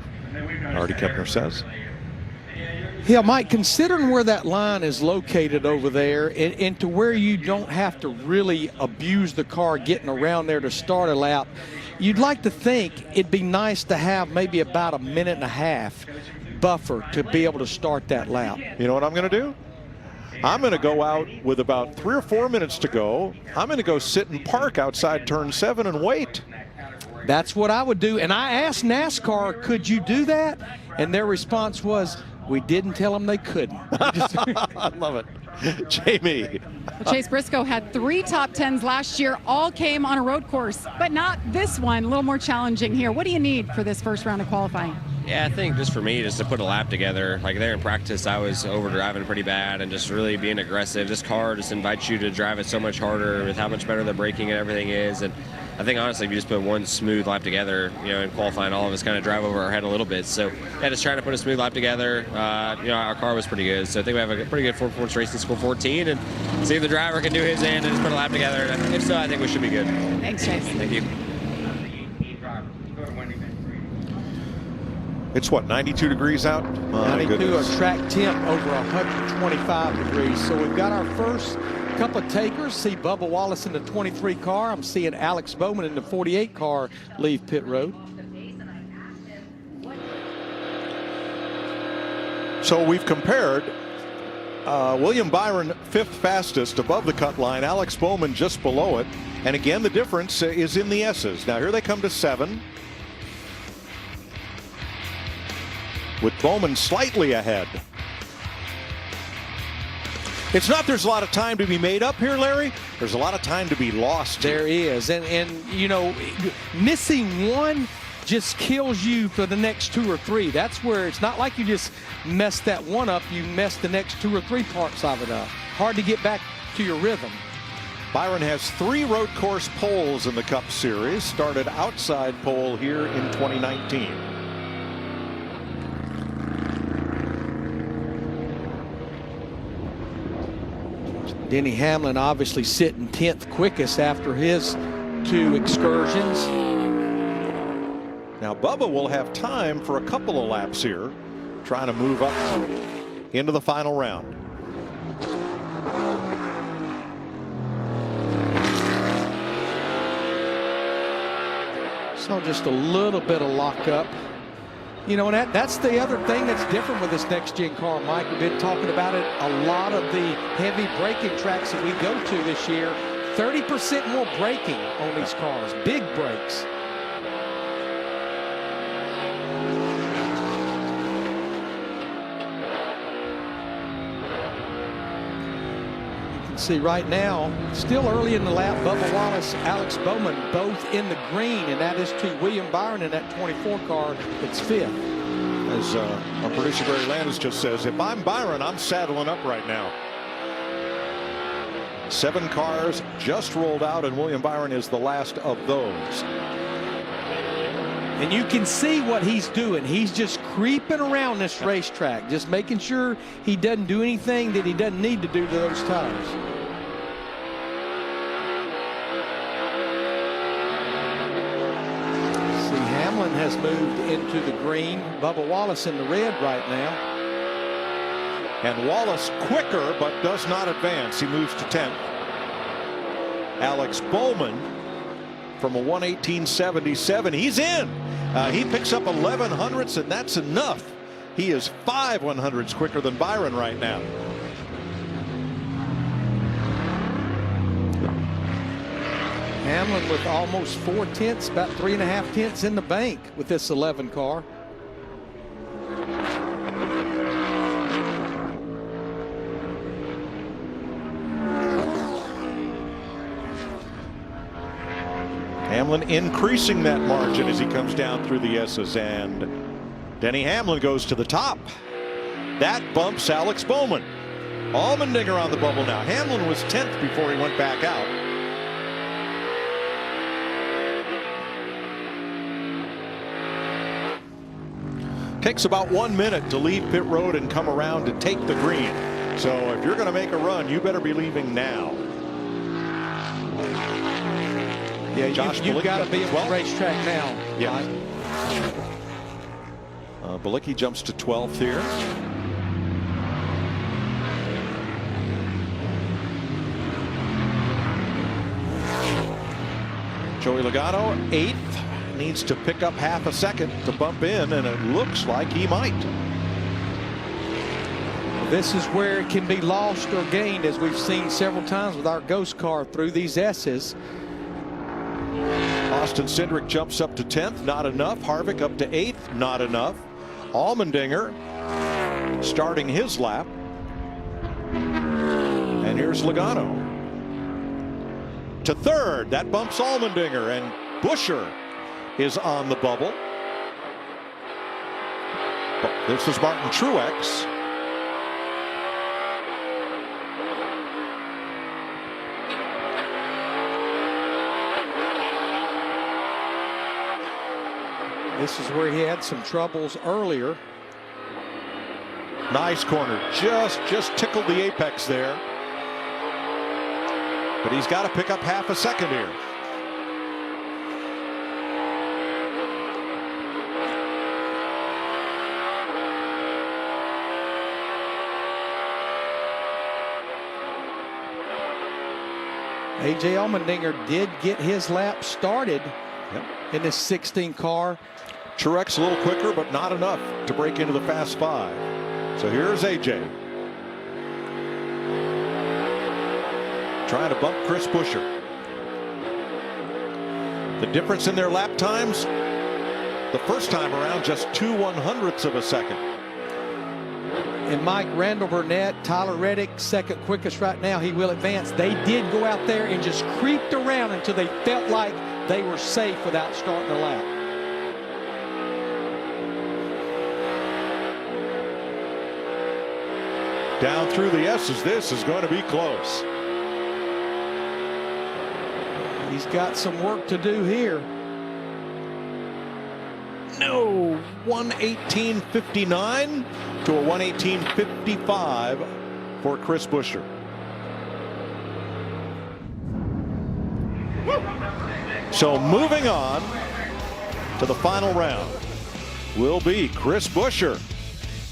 [SPEAKER 1] Artie Kepner says.
[SPEAKER 2] Yeah, Mike, considering where that line is located over there and to where you don't have to really abuse the car getting around there to start a lap, you'd like to think it'd be nice to have maybe about a 1.5 minute buffer to be able to start that lap.
[SPEAKER 1] You know what I'm going to do? I'm going to go out with about 3 or 4 minutes to go. I'm going to go sit and park outside turn 7 and wait.
[SPEAKER 2] That's what I would do. And I asked NASCAR, could you do that? And their response was, we didn't tell them they couldn't.
[SPEAKER 1] I love it. Jamie.
[SPEAKER 3] Well, Chase Briscoe had 3 top 10s last year. All came on a road course, but not this one. A little more challenging here. What do you need for this first round of qualifying?
[SPEAKER 12] Yeah, I think just for me, just to put a lap together. Like there in practice, I was overdriving pretty bad and just really being aggressive. This car just invites you to drive it so much harder with how much better the braking and everything is. And I think honestly, if you just put one smooth lap together, you know, in qualifying, all of us kind of drive over our head a little bit. So yeah, just trying to put a smooth lap together. You know, our car was pretty good. So I think we have a pretty good Ford Force Racing School 14 and see if the driver can do his end and just put a lap together. And if so, I think we should be good.
[SPEAKER 3] Thanks, Chase.
[SPEAKER 12] Thank you.
[SPEAKER 1] It's what, 92 degrees out?
[SPEAKER 2] 92, a track temp over 125 degrees. So we've got our first couple of takers. See Bubba Wallace in the 23 car. I'm seeing Alex Bowman in the 48 car leave pit road.
[SPEAKER 1] So we've compared William Byron 5th fastest above the cut line, Alex Bowman just below it. And again, the difference is in the S's. Now here they come to 7. With Bowman slightly ahead. It's not there's a lot of time to be made up here, Larry. There's a lot of time to be lost.
[SPEAKER 2] There is. And you know, missing one just kills you for the next 2 or 3. That's where it's not like you just mess that one up. You mess the next 2 or 3 parts of it up. Hard to get back to your rhythm.
[SPEAKER 1] Byron has 3 road course poles in the Cup Series. Started outside pole here in 2019.
[SPEAKER 2] Denny Hamlin obviously sitting 10th quickest after his 2 excursions.
[SPEAKER 1] Now Bubba will have time for a couple of laps here, trying to move up into the final round.
[SPEAKER 2] So just a little bit of lockup. You know, and that's the other thing that's different with this next-gen car, Mike. We've been talking about it. A lot of the heavy braking tracks that we go to this year, 30% more braking on these cars, big brakes. You can see right now, still early in the lap, Bubba Wallace, Alex Bowman, both in the green, and that is to William Byron in that 24 car that's 5th.
[SPEAKER 1] As our producer Barry Landis just says, if I'm Byron, I'm saddling up right now. 7 cars just rolled out, and William Byron is the last of those.
[SPEAKER 2] And you can see what he's doing. He's just creeping around this racetrack, just making sure he doesn't do anything that he doesn't need to do to those tires. Hamlin has moved into the green. Bubba Wallace in the red right now.
[SPEAKER 1] And Wallace quicker, but does not advance. He moves to 10th. Alex Bowman from a 1:18.77. He's in. He picks up 11 hundredths, and that's enough. He is 5 100ths quicker than Byron right now.
[SPEAKER 2] Hamlin with almost 4 tenths, about 3.5 tenths in the bank with this 11 car.
[SPEAKER 1] Hamlin increasing that margin as he comes down through the S's, and Denny Hamlin goes to the top. That bumps Alex Bowman. Allmendinger on the bubble now. Hamlin was 10th before he went back out. Takes about 1 minute to leave pit road and come around to take the green. So if you're going to make a run, you better be leaving now.
[SPEAKER 2] Yeah, you've got to be at the racetrack now.
[SPEAKER 1] Yeah. Bilicki jumps to 12th here. Joey Logano 8th. Needs to pick up half a second to bump in, and it looks like he might.
[SPEAKER 2] This is where it can be lost or gained, as we've seen several times with our ghost car through these S's.
[SPEAKER 1] Austin Cindric jumps up to 10th, not enough. Harvick up to 8th, not enough. Allmendinger starting his lap. And here's Logano to 3rd. That bumps Allmendinger, and Buescher is on the bubble. This is Martin Truex.
[SPEAKER 2] This is where he had some troubles earlier.
[SPEAKER 1] Nice corner. Just tickled the apex there. But he's got to pick up half a second here.
[SPEAKER 2] A.J. Allmendinger did get his lap started in this 16 car.
[SPEAKER 1] Truex a little quicker, but not enough to break into the Fast Five. So here's A.J. trying to bump Chris Buescher. The difference in their lap times, the first time around, just 2 100ths of a second.
[SPEAKER 2] And Mike, Randall Burnett, Tyler Reddick, second quickest right now. He will advance. They did go out there and just creeped around until they felt like they were safe without starting a lap.
[SPEAKER 1] Down through the S's, this is going to be close.
[SPEAKER 2] He's got some work to do here.
[SPEAKER 1] No, 1:18.59 to a 1:18.55 for Chris Buescher. So moving on to the final round will be Chris Buescher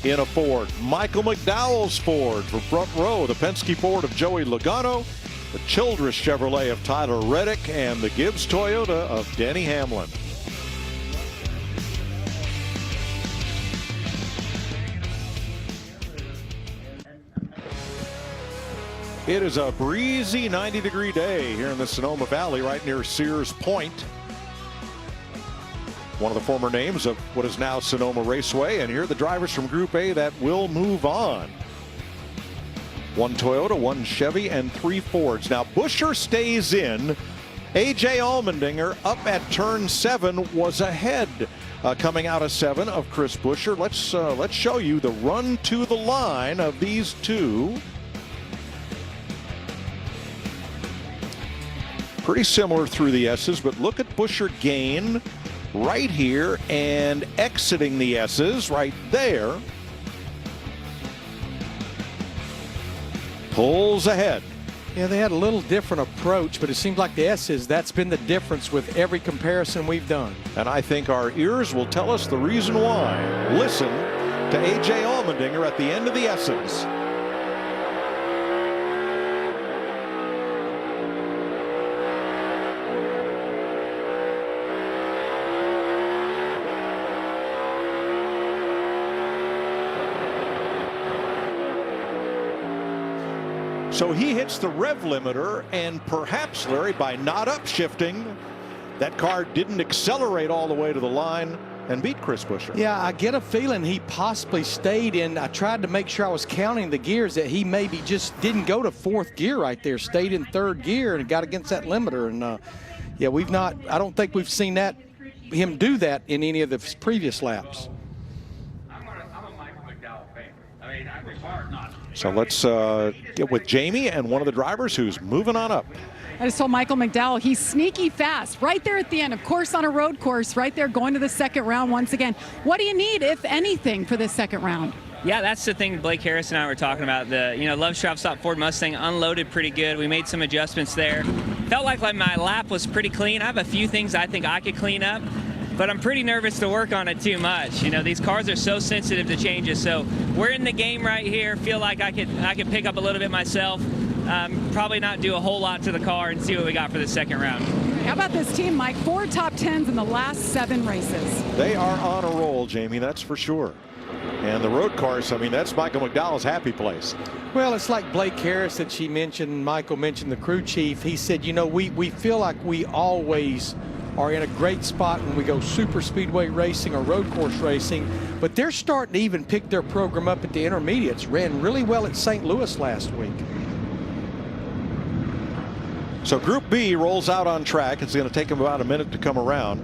[SPEAKER 1] in a Ford, Michael McDowell's Ford for front row, the Penske Ford of Joey Logano, the Childress Chevrolet of Tyler Reddick, and the Gibbs Toyota of Denny Hamlin. It is a breezy 90-degree day here in the Sonoma Valley right near Sears Point. One of the former names of what is now Sonoma Raceway, and here are the drivers from Group A that will move on. 1 Toyota, 1 Chevy, and 3 Fords. Now Buescher stays in. A.J. Allmendinger up at turn 7 was ahead coming out of 7 of Chris Buescher. Let's show you the run to the line of these two. Pretty similar through the S's, but look at Buescher gain right here and exiting the S's right there. Pulls ahead.
[SPEAKER 2] Yeah, they had a little different approach, but it seems like the S's, that's been the difference with every comparison we've done.
[SPEAKER 1] And I think our ears will tell us the reason why. Listen to A.J. Allmendinger at the end of the S's. So he hits the rev limiter, and perhaps, Larry, by not upshifting, that car didn't accelerate all the way to the line and beat Chris Buescher.
[SPEAKER 2] Yeah, I get a feeling he possibly stayed in. I tried to make sure I was counting the gears, that he maybe just didn't go to 4th gear right there, stayed in 3rd gear and got against that limiter. And yeah, I don't think we've seen him do that in any of the previous laps.
[SPEAKER 1] So let's get with Jamie and one of the drivers who's moving on up.
[SPEAKER 3] I just told Michael McDowell he's sneaky fast right there at the end. Of course, on a road course, right there going to the 2nd round once again. What do you need, if anything, for this 2nd round?
[SPEAKER 13] Yeah, that's the thing Blake Harris and I were talking about. The Love Strap Stop Ford Mustang unloaded pretty good. We made some adjustments there. Felt like my lap was pretty clean. I have a few things I think I could clean up, but I'm pretty nervous to work on it too much. These cars are so sensitive to changes. So we're in the game right here. Feel like I could pick up a little bit myself. Probably not do a whole lot to the car and see what we got for the 2nd round.
[SPEAKER 3] How about this team, Mike? 4 top 10s in the last 7 races.
[SPEAKER 1] They are on a roll, Jamie, that's for sure. And the road course, I mean, that's Michael McDowell's happy place.
[SPEAKER 2] Well, it's like Blake Harris that she mentioned. Michael mentioned the crew chief. He said, we feel like we always are in a great spot when we go super speedway racing or road course racing, but they're starting to even pick their program up at the intermediates. Ran really well at St. Louis last week.
[SPEAKER 1] So Group B rolls out on track. It's going to take them about a minute to come around.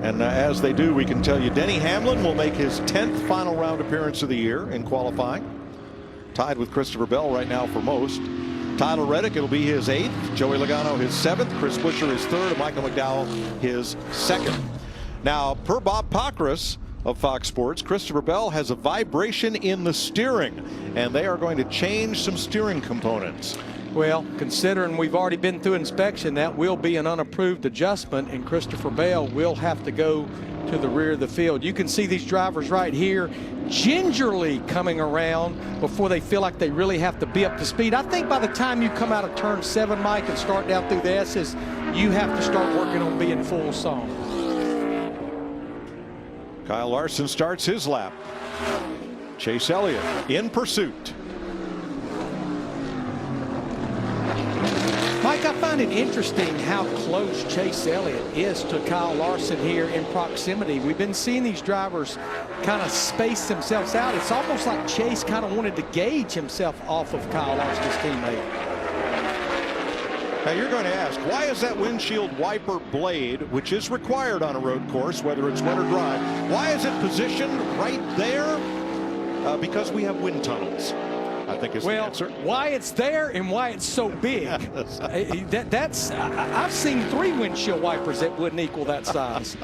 [SPEAKER 1] And as they do, we can tell you Denny Hamlin will make his 10th final round appearance of the year in qualifying. Tied with Christopher Bell right now for most. Tyler Reddick, it'll be his 8th. Joey Logano, his 7th. Chris Buescher, his 3rd. And Michael McDowell, his 2nd. Now, per Bob Pockris of Fox Sports, Christopher Bell has a vibration in the steering, and they are going to change some steering components.
[SPEAKER 2] Well, considering we've already been through inspection, that will be an unapproved adjustment, and Christopher Bell will have to go to the rear of the field. You can see these drivers right here gingerly coming around before they feel like they really have to be up to speed. I think by the time you come out of turn 7, Mike, and start down through the S's, you have to start working on being full song.
[SPEAKER 1] Kyle Larson starts his lap. Chase Elliott in pursuit.
[SPEAKER 2] Mike, I find it interesting how close Chase Elliott is to Kyle Larson here in proximity. We've been seeing these drivers kind of space themselves out. It's almost like Chase kind of wanted to gauge himself off of Kyle Larson's teammate.
[SPEAKER 1] Now you're going to ask, why is that windshield wiper blade, which is required on a road course, whether it's wet or dry, why is it positioned right there? Because we have wind tunnels, I think is the answer.
[SPEAKER 2] Why it's there and why it's so big. I've seen 3 windshield wipers that wouldn't equal that size.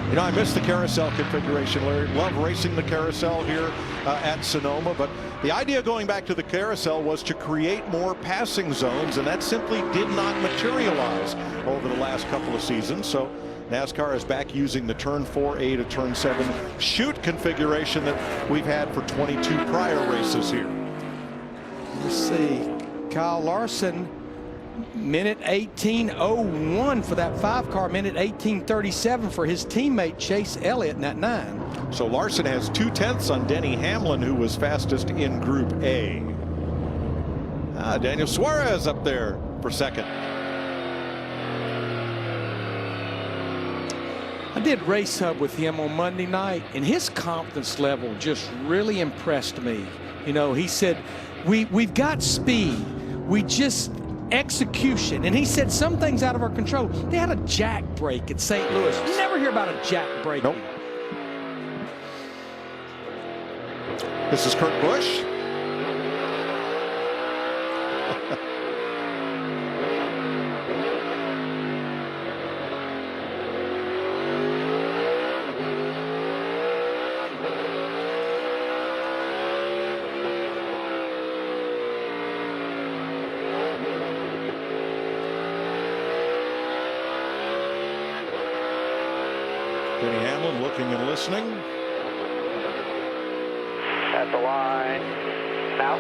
[SPEAKER 1] You know, I miss the carousel configuration, Larry. Love racing the carousel here at Sonoma, but the idea going back to the carousel was to create more passing zones, and that simply did not materialize over the last couple of seasons. So NASCAR is back using the turn 4A to turn 7 chute configuration that we've had for 22 prior races here.
[SPEAKER 2] Let's see, Kyle Larson, minute 18:01 for that 5 car, minute 18:37 for his teammate Chase Elliott in that 9.
[SPEAKER 1] So Larson has 2/10 on Denny Hamlin, who was fastest in Group A. Daniel Suarez up there for 2nd.
[SPEAKER 2] I did Race Hub with him on Monday night, and his confidence level just really impressed me. You know, he said, we've got speed, we just execution. And he said some things out of our control. They had a jack brake at St. Louis. You never hear about a jack brake.
[SPEAKER 1] Nope. This is Kurt Busch. Denny Hamlin looking and listening.
[SPEAKER 8] At the line now.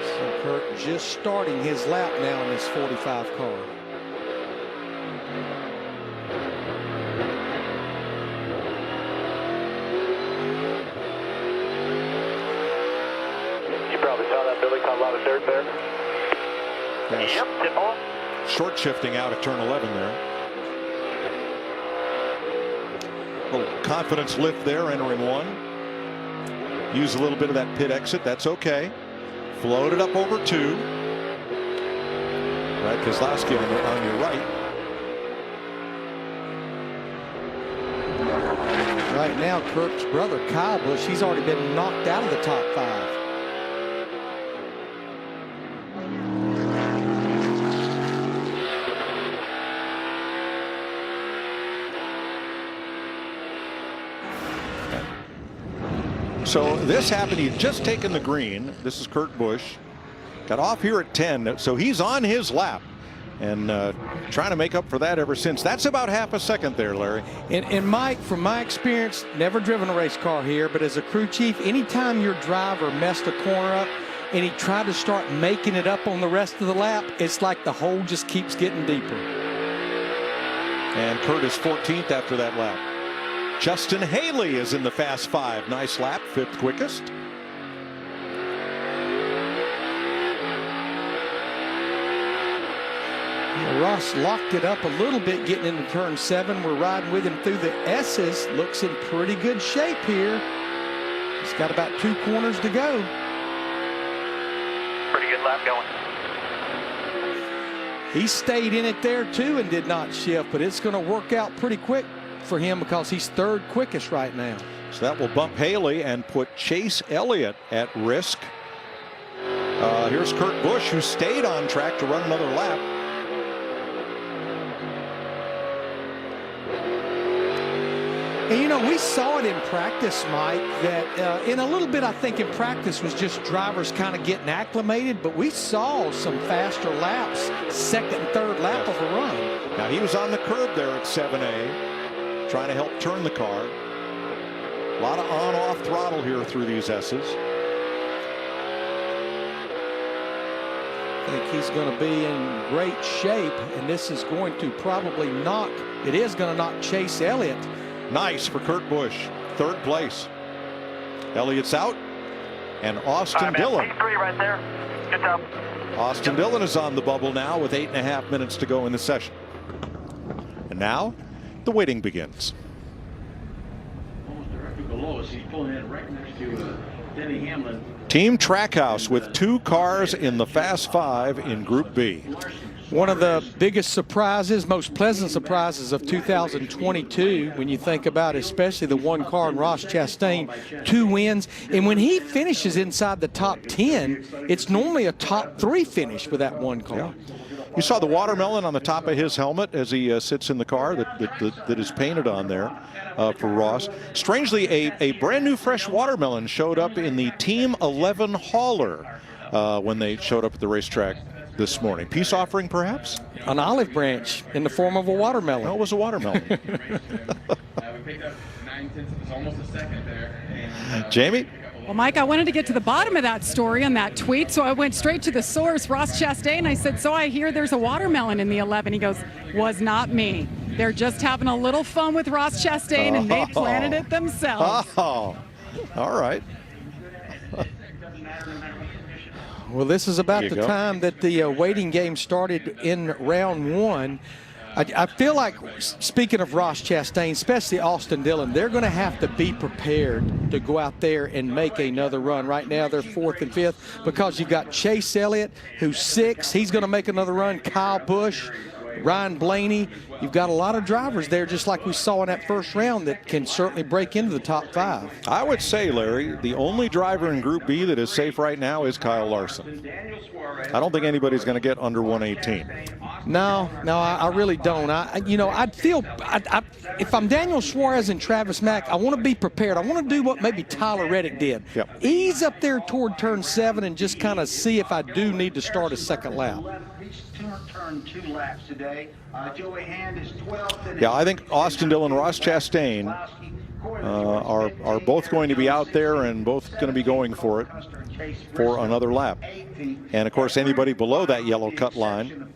[SPEAKER 2] So Kurt just starting his lap now in his 45 car.
[SPEAKER 8] probably saw that, Billy. Caught a lot of dirt there.
[SPEAKER 1] Yes.
[SPEAKER 8] Yep, tip ball.
[SPEAKER 1] Short shifting out at turn 11 there. A little confidence lift there entering one. Use a little bit of that pit exit. That's okay. Floated up over 2. Right, Keselowski on your right.
[SPEAKER 2] Right now, Kirk's brother, Kyle Busch, he's already been knocked out of the top 5.
[SPEAKER 1] So this happened. He'd just taken the green. This is Kurt Busch. Got off here at 10. So he's on his lap. And trying to make up for that ever since. That's about half a second there, Larry.
[SPEAKER 2] And Mike, from my experience, never driven a race car here, but as a crew chief, anytime your driver messed a corner up and he tried to start making it up on the rest of the lap, it's like the hole just keeps getting deeper.
[SPEAKER 1] And Kurt is 14th after that lap. Justin Haley is in the Fast 5. Nice lap, 5th quickest.
[SPEAKER 2] Ross locked it up a little bit getting into turn 7. We're riding with him through the S's. Looks in pretty good shape here. He's got about 2 corners to go.
[SPEAKER 8] Pretty good lap going.
[SPEAKER 2] He stayed in it there too and did not shift, but it's going to work out pretty quick for him because he's 3rd quickest right now.
[SPEAKER 1] So that will bump Haley and put Chase Elliott at risk. Here's Kurt Busch, who stayed on track to run another lap.
[SPEAKER 2] And you know, we saw it in practice, Mike, that in a little bit, I think in practice was just drivers kind of getting acclimated, but we saw some faster laps, 2nd and 3rd lap of a run.
[SPEAKER 1] Now he was on the curb there at 7A, trying to help turn the car. A lot of on-off throttle here through these S's.
[SPEAKER 2] I think he's going to be in great shape, and this is going to probably knock, it is going to knock Chase Elliott.
[SPEAKER 1] Nice for Kurt Busch, 3rd place. Elliott's out, and Austin Dillon.
[SPEAKER 8] P3 right there. Good job.
[SPEAKER 1] Austin Dillon is on the bubble now with 8.5 minutes to go in the session. And now the waiting begins.
[SPEAKER 11] Almost directly below us. He's pulling in right next to Denny Hamlin.
[SPEAKER 1] Team Trackhouse with 2 cars in the Fast 5 in Group B.
[SPEAKER 2] One of the biggest surprises, most pleasant surprises of 2022, when you think about it, especially the one car in Ross Chastain, 2 wins. And when he finishes inside the top 10, it's normally a top 3 finish with that one car.
[SPEAKER 1] Yeah. You saw the watermelon on the top of his helmet as he sits in the car that is painted on there for Ross. Strangely, a brand new fresh watermelon showed up in the Team 11 hauler when they showed up at the racetrack this morning. Peace offering, perhaps?
[SPEAKER 2] An olive branch in the form of a watermelon.
[SPEAKER 1] No, it was a watermelon.
[SPEAKER 14] We picked up 9/10, almost a second there. And,
[SPEAKER 1] Jamie?
[SPEAKER 3] Well, Mike, I wanted to get to the bottom of that story and that tweet, so I went straight to the source, Ross Chastain. I said, so I hear there's a watermelon in the 11. He goes, was not me. They're just having a little fun with Ross Chastain, and they planted it themselves.
[SPEAKER 1] Oh, all right.
[SPEAKER 2] Well, this is about the time that the waiting game started in round 1. I feel like, speaking of Ross Chastain, especially Austin Dillon, they're going to have to be prepared to go out there and make another run. Right now, they're 4th and 5th because you've got Chase Elliott, who's 6th. He's going to make another run. Kyle Busch, Ryan Blaney. You've got a lot of drivers there, just like we saw in that first round, that can certainly break into the top 5.
[SPEAKER 1] I would say, Larry, the only driver in Group B that is safe right now is Kyle Larson. I don't think anybody's going to get under 118.
[SPEAKER 2] No, I really don't. I'd feel, if I'm Daniel Suarez and Travis Mack, I want to be prepared. I want to do what maybe Tyler Reddick did.
[SPEAKER 1] Yep. Ease
[SPEAKER 2] up there toward turn 7 and just kind of see if I do need to start a second lap.
[SPEAKER 11] Turn 2 laps today. Joey Hand is 12th.
[SPEAKER 1] Yeah, I think Austin Dillon and Ross Chastain are both going to be out there and both going to be going for it for another lap. And, of course, anybody below that yellow cut line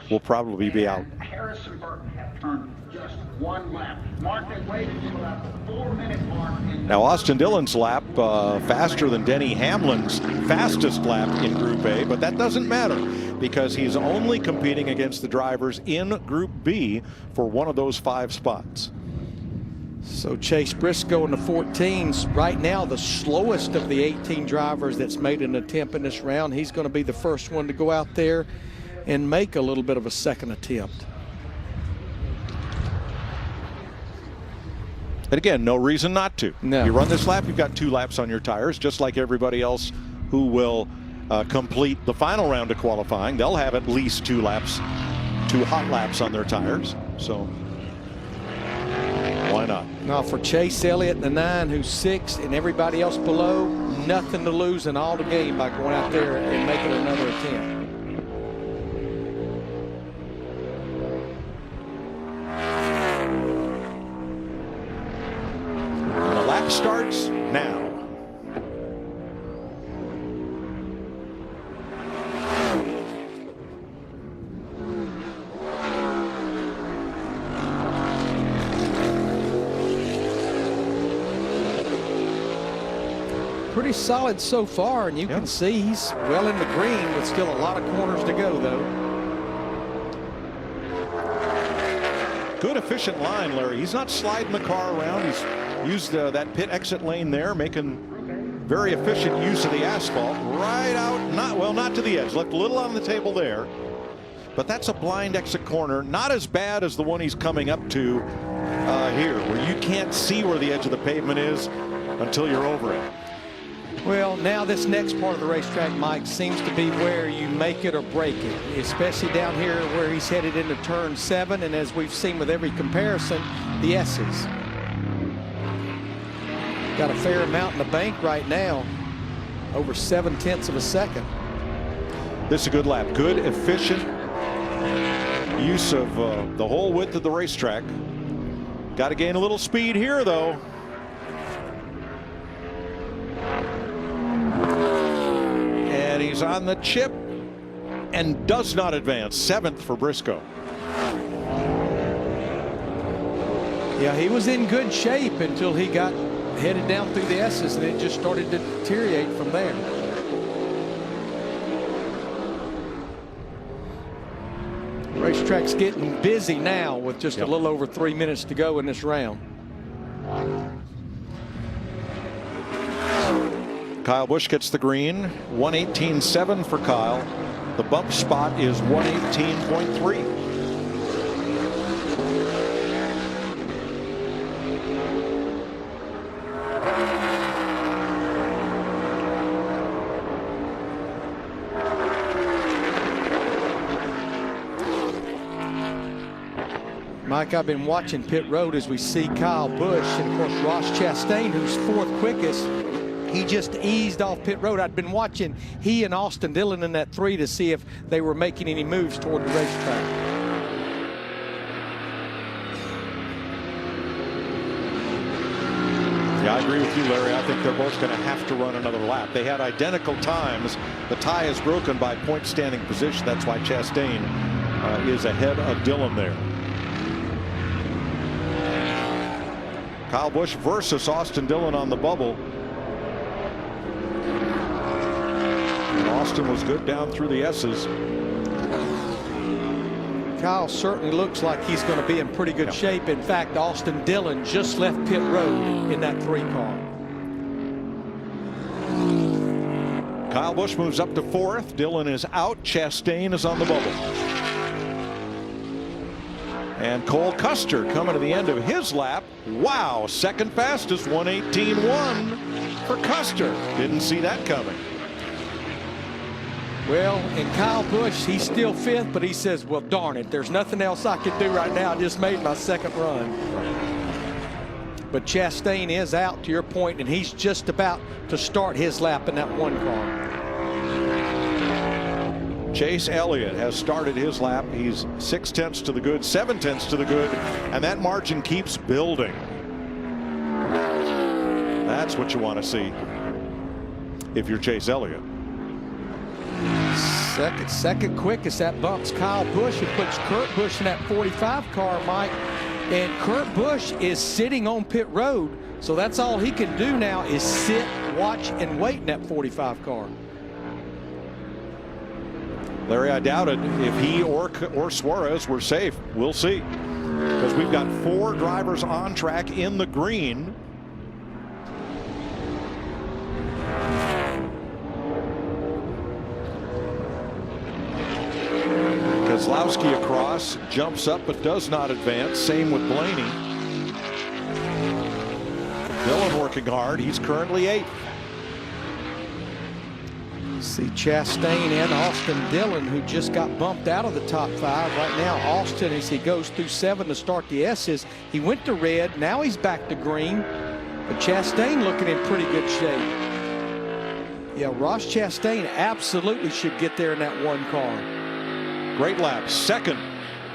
[SPEAKER 1] will probably be out.
[SPEAKER 11] Harrison Burton have turned just 1 lap. Mark and wait until about the 4-minute mark.
[SPEAKER 1] Now Austin Dillon's lap faster than Denny Hamlin's fastest lap in Group A, but that doesn't matter because he's only competing against the drivers in Group B for one of those 5 spots.
[SPEAKER 2] So Chase Briscoe in the 14s, right now the slowest of the 18 drivers that's made an attempt in this round. He's going to be the first one to go out there and make a little bit of a second attempt.
[SPEAKER 1] And again, no reason not to.
[SPEAKER 2] No.
[SPEAKER 1] You run this lap, you've got 2 laps on your tires, just like everybody else who will complete the final round of qualifying. They'll have at least 2 laps, 2 hot laps on their tires. So why not?
[SPEAKER 2] Now for Chase Elliott, the 9, who's 6th, and everybody else below, nothing to lose and all to gain by going out there and making another attempt.
[SPEAKER 1] The lap starts now.
[SPEAKER 2] Pretty solid so far, and you can see he's well in the green with still a lot of corners to go, though.
[SPEAKER 1] Good efficient line, Larry. He's not sliding the car around. He's used that pit exit lane there, making very efficient use of the asphalt right out, not to the edge, left a little on the table there, but that's a blind exit corner, not as bad as the one he's coming up to here, where you can't see where the edge of the pavement is until you're over it.
[SPEAKER 2] Well, now this next part of the racetrack, Mike, seems to be where you make it or break it, especially down here where he's headed into turn 7, and as we've seen with every comparison, the S's. Got a fair amount in the bank right now, over 7/10 of a second.
[SPEAKER 1] This is a good lap. Good, efficient use of the whole width of the racetrack. Got to gain a little speed here, though. And he's on the chip and does not advance. 7th for Briscoe.
[SPEAKER 2] Yeah, he was in good shape until he got headed down through the S's, and it just started to deteriorate from there. The racetrack's getting busy now with just a little over 3 minutes to go in this round.
[SPEAKER 1] Kyle Busch gets the green. 1:18.7 for Kyle. The bump spot is 1:18.3.
[SPEAKER 2] Mike, I've been watching pit road as we see Kyle Busch and, of course, Ross Chastain, who's 4th quickest. He just eased off pit road. I'd been watching he and Austin Dillon in that 3 to see if they were making any moves toward the racetrack.
[SPEAKER 1] Yeah, I agree with you, Larry. I think they're both going to have to run another lap. They had identical times. The tie is broken by point standing position. That's why Chastain is ahead of Dillon there. Kyle Busch versus Austin Dillon on the bubble. And Austin was good down through the S's.
[SPEAKER 2] Kyle certainly looks like he's going to be in pretty good shape. In fact, Austin Dillon just left pit road in that 3 car.
[SPEAKER 1] Kyle Busch moves up to 4th. Dillon is out. Chastain is on the bubble. And Cole Custer coming to the end of his lap. Wow, 2nd fastest, 1:18.1 for Custer. Didn't see that coming.
[SPEAKER 2] Well, and Kyle Busch, he's still 5th, but he says, well, darn it, there's nothing else I can do right now. I just made my 2nd run. But Chastain is out, to your point, and he's just about to start his lap in that 1 car.
[SPEAKER 1] Chase Elliott has started his lap. He's 6/10 to the good, 7/10 to the good, and that margin keeps building. That's what you want to see if you're Chase Elliott.
[SPEAKER 2] Second quickest. That bumps Kyle Busch. It puts Kurt Busch in that 45 car, Mike. And Kurt Busch is sitting on pit road, so that's all he can do now is sit, watch, and wait in that 45 car.
[SPEAKER 1] Larry, I doubted if he or Suarez were safe. We'll see, because we've got 4 drivers on track in the green. Keselowski across, jumps up but does not advance. Same with Blaney. Dillon working hard. He's currently 8th.
[SPEAKER 2] See Chastain and Austin Dillon, who just got bumped out of the top 5. Right now, Austin, as he goes through 7 to start the S's, he went to red. Now he's back to green. But Chastain looking in pretty good shape. Yeah, Ross Chastain absolutely should get there in that 1 car.
[SPEAKER 1] Great lap. 2nd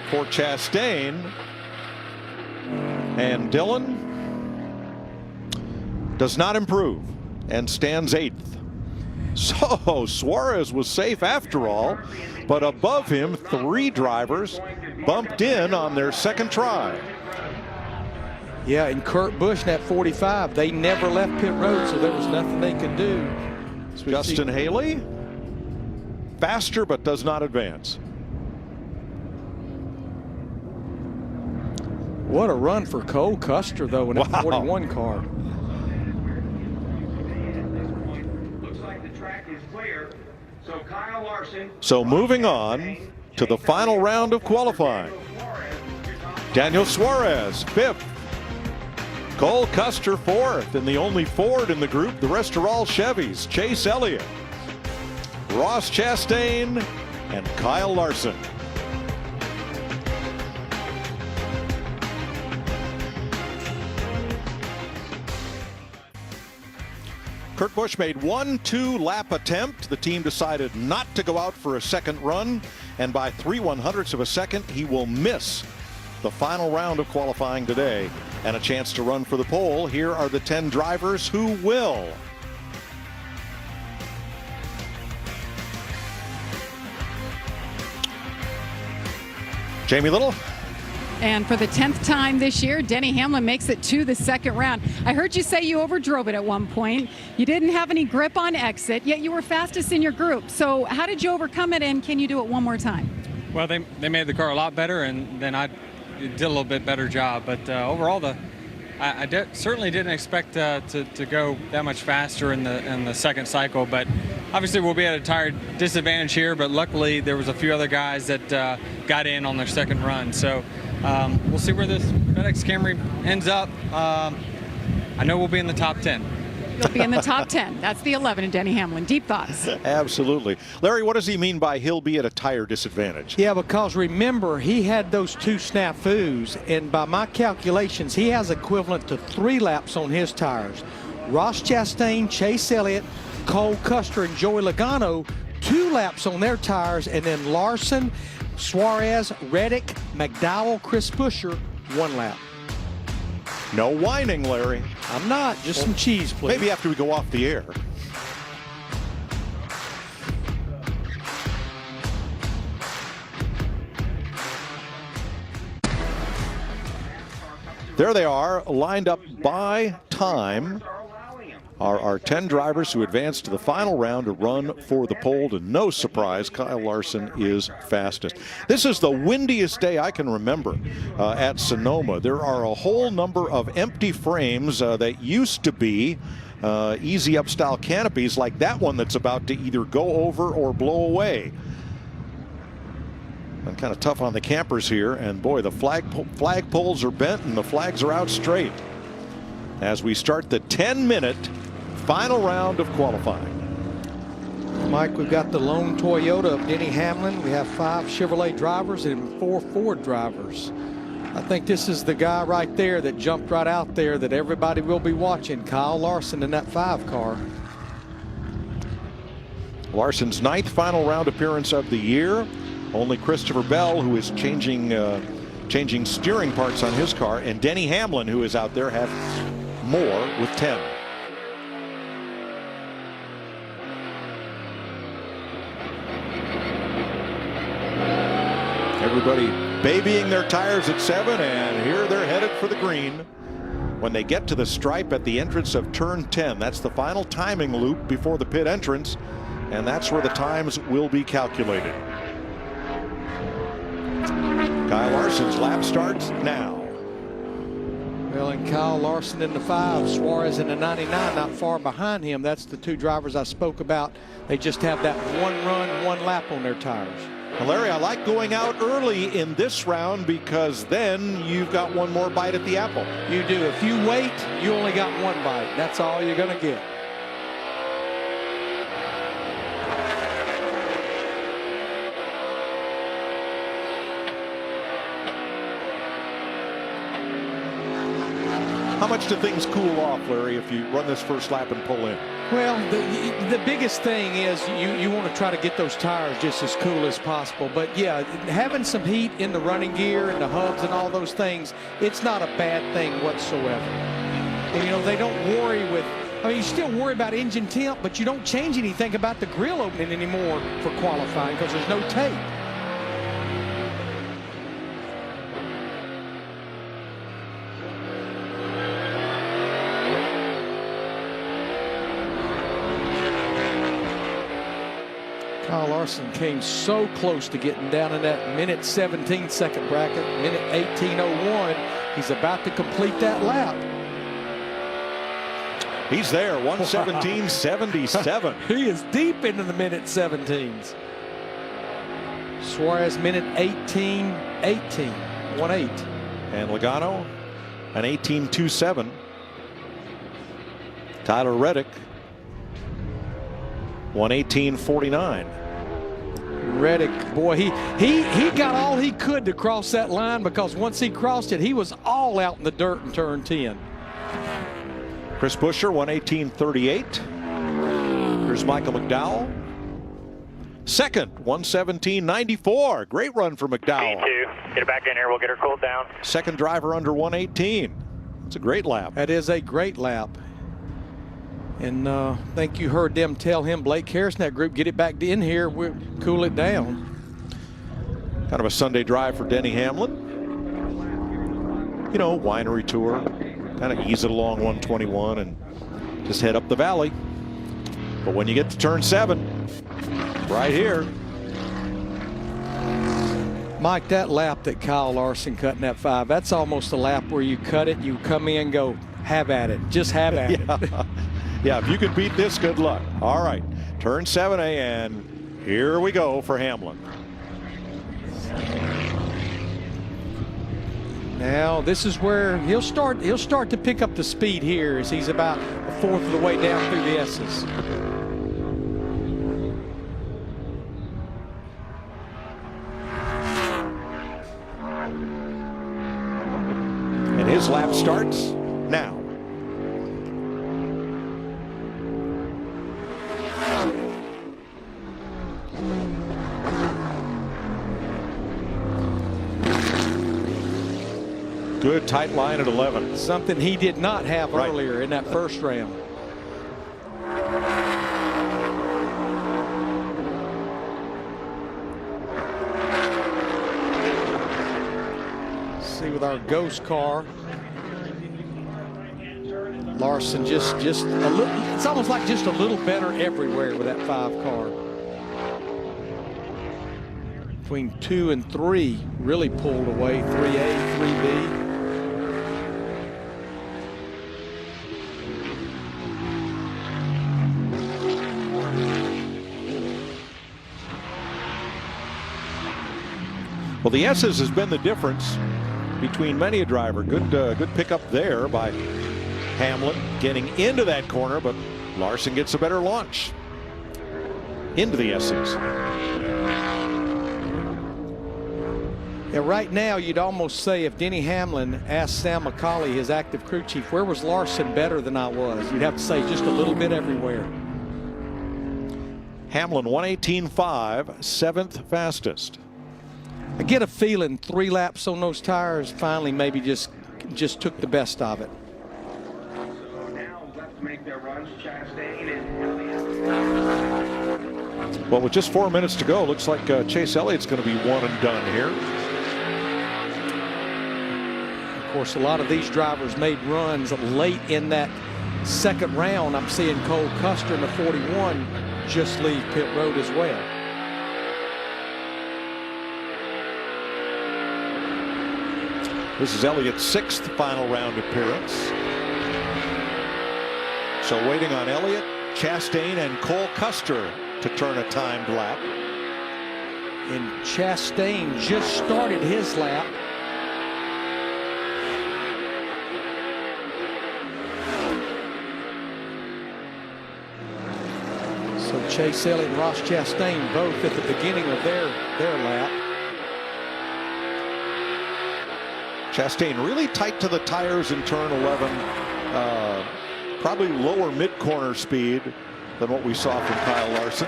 [SPEAKER 1] for Chastain. And Dillon does not improve and stands 8th. So Suarez was safe after all, but above him 3 drivers bumped in on their 2nd try.
[SPEAKER 2] Yeah, and Kurt Busch in that 45, they never left pit road, so there was nothing they could do.
[SPEAKER 1] Justin Haley, faster but does not advance.
[SPEAKER 2] What a run for Cole Custer, though, in that 41 car.
[SPEAKER 1] So moving on to the final round of qualifying. Daniel Suarez, 5th. Cole Custer, 4th, and the only Ford in the group. The rest are all Chevys. Chase Elliott, Ross Chastain, and Kyle Larson. Kurt Busch made 1 2-lap attempt. The team decided not to go out for a 2nd run, and by 3/100ths of a second, he will miss the final round of qualifying today and a chance to run for the pole. Here are the 10 drivers who will. Jamie Little.
[SPEAKER 3] And for the 10th time this year, Denny Hamlin makes it to the 2nd round. I heard you say you overdrove it at one point. You didn't have any grip on exit, yet you were fastest in your group. So how did you overcome it, and can you do it one more time?
[SPEAKER 15] Well, they made the car a lot better, and then I did a little bit better job. But overall, I certainly didn't expect to go that much faster in the 2nd cycle. But obviously, we'll be at a tire disadvantage here. But luckily, there was a few other guys that got in on their 2nd run. So we'll see where this FedEx Camry ends up. I know we'll be in the top 10.
[SPEAKER 3] You'll be in the top 10. That's the 11 in Denny Hamlin. Deep thoughts.
[SPEAKER 1] Absolutely. Larry, what does he mean by he'll be at a tire disadvantage?
[SPEAKER 2] Yeah, because remember, he had those 2 snafus, and by my calculations, he has equivalent to 3 laps on his tires. Ross Chastain, Chase Elliott, Cole Custer, and Joey Logano, 2 laps on their tires, and then Larson, Suarez, Reddick, McDowell, Chris Buescher, 1 lap.
[SPEAKER 1] No whining, Larry.
[SPEAKER 2] I'm not. Just some cheese, please.
[SPEAKER 1] Maybe after we go off the air. There they are, lined up by time. Are our 10 drivers who advanced to the final round to run for the pole. To no surprise, Kyle Larson is fastest. This is the windiest day I can remember at Sonoma. There are a whole number of empty frames that used to be easy up style canopies like that one that's about to either go over or blow away. And kind of tough on the campers here, and boy, the flag poles are bent and the flags are out straight as we start the 10-minute final round of qualifying.
[SPEAKER 2] Mike, we've got the lone Toyota of Denny Hamlin. We have 5 Chevrolet drivers and 4 Ford drivers. I think this is the guy right there that jumped right out there that everybody will be watching, Kyle Larson in that 5 car.
[SPEAKER 1] Larson's 9th final round appearance of the year. Only Christopher Bell, who is changing steering parts on his car, and Denny Hamlin, who is out there, have more with 10. Everybody babying their tires at 7, and here they're headed for the green. When they get to the stripe at the entrance of turn 10, that's the final timing loop before the pit entrance, and that's where the times will be calculated. Kyle Larson's lap starts now.
[SPEAKER 2] Well, and Kyle Larson in the 5, Suarez in the 99, not far behind him. That's the two drivers I spoke about. They just have that one run, one lap on their tires.
[SPEAKER 1] Well, Larry, I like going out early in this round because then you've got one more bite at the apple.
[SPEAKER 2] You do. If you wait, you only got one bite. That's all you're going to get.
[SPEAKER 1] How much do things cool off, Larry, if you run this first lap and pull in?
[SPEAKER 2] Well, the biggest thing is you want to try to get those tires just as cool as possible. But yeah, having some heat in the running gear and the hubs and all those things, it's not a bad thing whatsoever. And, you know, they don't worry with, I mean, you still worry about engine temp, but you don't change anything about the grill opening anymore for qualifying because there's no tape. Kyle Larson came so close to getting down in that minute 17-second bracket, minute 18:01. He's about to complete that lap.
[SPEAKER 1] He's there, 1:17.77.
[SPEAKER 2] He is deep into the minute 17s. Suarez minute 18:18, 1:8.
[SPEAKER 1] And Logano an 18.27. Tyler Reddick 1:18.49.
[SPEAKER 2] Reddick, boy, he got all he could to cross that line because once he crossed it, he was all out in the dirt in turn 10.
[SPEAKER 1] Chris Buescher 1:18.38. Here's Michael McDowell. Second, 1:17.94. Great run for McDowell.
[SPEAKER 8] P2, get her back in here. We'll get her cooled down.
[SPEAKER 1] Second driver under 1:18. It's a great lap.
[SPEAKER 2] That is a great lap. And I think you heard them tell him, Blake Harrison, that group, get it back in here, we'll cool it down.
[SPEAKER 1] Kind of a Sunday drive for Denny Hamlin. You know, winery tour. Kind of ease it along 121 and just head up the valley. But when you get to turn 7, right here.
[SPEAKER 2] Mike, that lap that Kyle Larson cut in that 5, that's almost a lap where you cut it, you come in, go, have at it. Just have at it.
[SPEAKER 1] Yeah, if you can beat this, good luck. All right, turn 7A, and here we go for Hamlin.
[SPEAKER 2] Now this is where he'll start to pick up the speed here as he's about a fourth of the way down through the S's.
[SPEAKER 1] And his lap starts now. Good tight line at 11.
[SPEAKER 2] Something he did not have earlier in that first round. See with our ghost car. Larson just a little, it's almost like just a little better everywhere with that 5 car. Between 2 and 3 really pulled away, 3A, 3B.
[SPEAKER 1] Well, the S's has been the difference between many a driver. Good pickup there by Hamlin getting into that corner, but Larson gets a better launch into the S's.
[SPEAKER 2] Yeah, right now you'd almost say if Denny Hamlin asked Sam McCauley, his active crew chief, where was Larson better than I was? You'd have to say just a little bit everywhere.
[SPEAKER 1] Hamlin 1:18.5, 7th fastest.
[SPEAKER 2] I get a feeling 3 laps on those tires finally maybe just took the best of it.
[SPEAKER 1] Well, with just 4 minutes to go, looks like Chase Elliott's going to be one and done here.
[SPEAKER 2] course, a lot of these drivers made runs late in that second round. I'm seeing Cole Custer in the 41 just leave pit road as well.
[SPEAKER 1] This is Elliott's 6th final round appearance. So waiting on Elliott, Chastain, and Cole Custer to turn a timed lap.
[SPEAKER 2] And Chastain just started his lap. So Chase Elliott and Ross Chastain both at the beginning of their lap.
[SPEAKER 1] Chastain really tight to the tires in turn 11. Probably lower mid-corner speed than what we saw from Kyle Larson.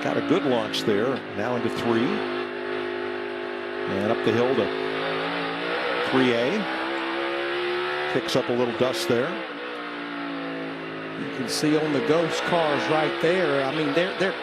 [SPEAKER 1] Got a good launch there. Now into 3. And up the hill to 3A. Kicks up a little dust there.
[SPEAKER 2] You can see on the Ghost cars right there. I mean, they're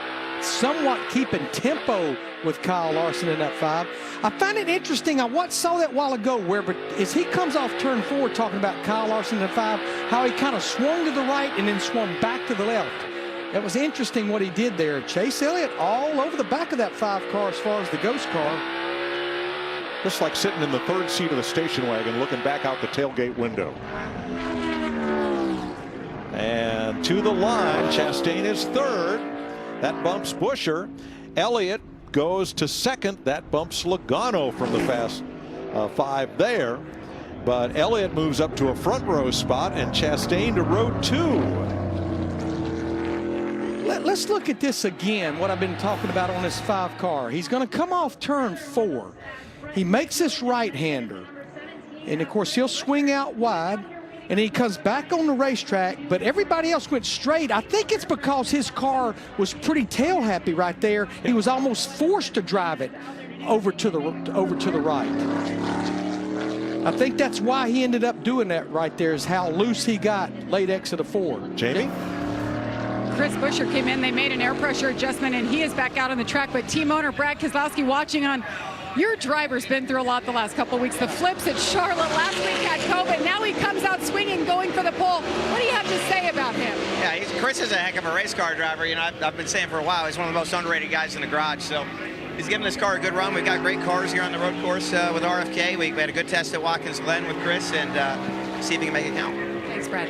[SPEAKER 2] somewhat keeping tempo with Kyle Larson in that 5. I find it interesting. I saw that a while ago where, but as he comes off turn 4 talking about Kyle Larson in the 5, how he kind of swung to the right and then swung back to the left. That was interesting what he did there. Chase Elliott all over the back of that 5 car as far as the Ghost car.
[SPEAKER 1] Just like sitting in the 3rd seat of the station wagon looking back out the tailgate window. And to the line, Chastain is 3rd. That bumps Buescher. Elliott goes to 2nd. That bumps Logano from the fast 5 there. But Elliott moves up to a front row spot and Chastain to row 2.
[SPEAKER 2] Let's look at this again, what I've been talking about on this 5 car. He's going to come off turn 4. He makes this right-hander. And, of course, he'll swing out wide. And he comes back on the racetrack, but everybody else went straight. I think it's because his car was pretty tail happy right there. He was almost forced to drive it over to the right. I think that's why he ended up doing that right there, is how loose he got late exit of 4.
[SPEAKER 1] Jamie?
[SPEAKER 3] Chris Buescher came in, they made an air pressure adjustment, and he is back out on the track. But team owner Brad Keselowski watching on. Your driver's been through a lot the last couple of weeks. The flips at Charlotte, last week had COVID. Now he comes out swinging, going for the pole. What do you have to say about him?
[SPEAKER 16] Yeah, Chris is a heck of a race car driver. You know, I've been saying for a while, he's one of the most underrated guys in the garage. So he's giving this car a good run. We've got great cars here on the road course with RFK. We had a good test at Watkins Glen with Chris, and see if he can make it count.
[SPEAKER 3] Thanks, Brad.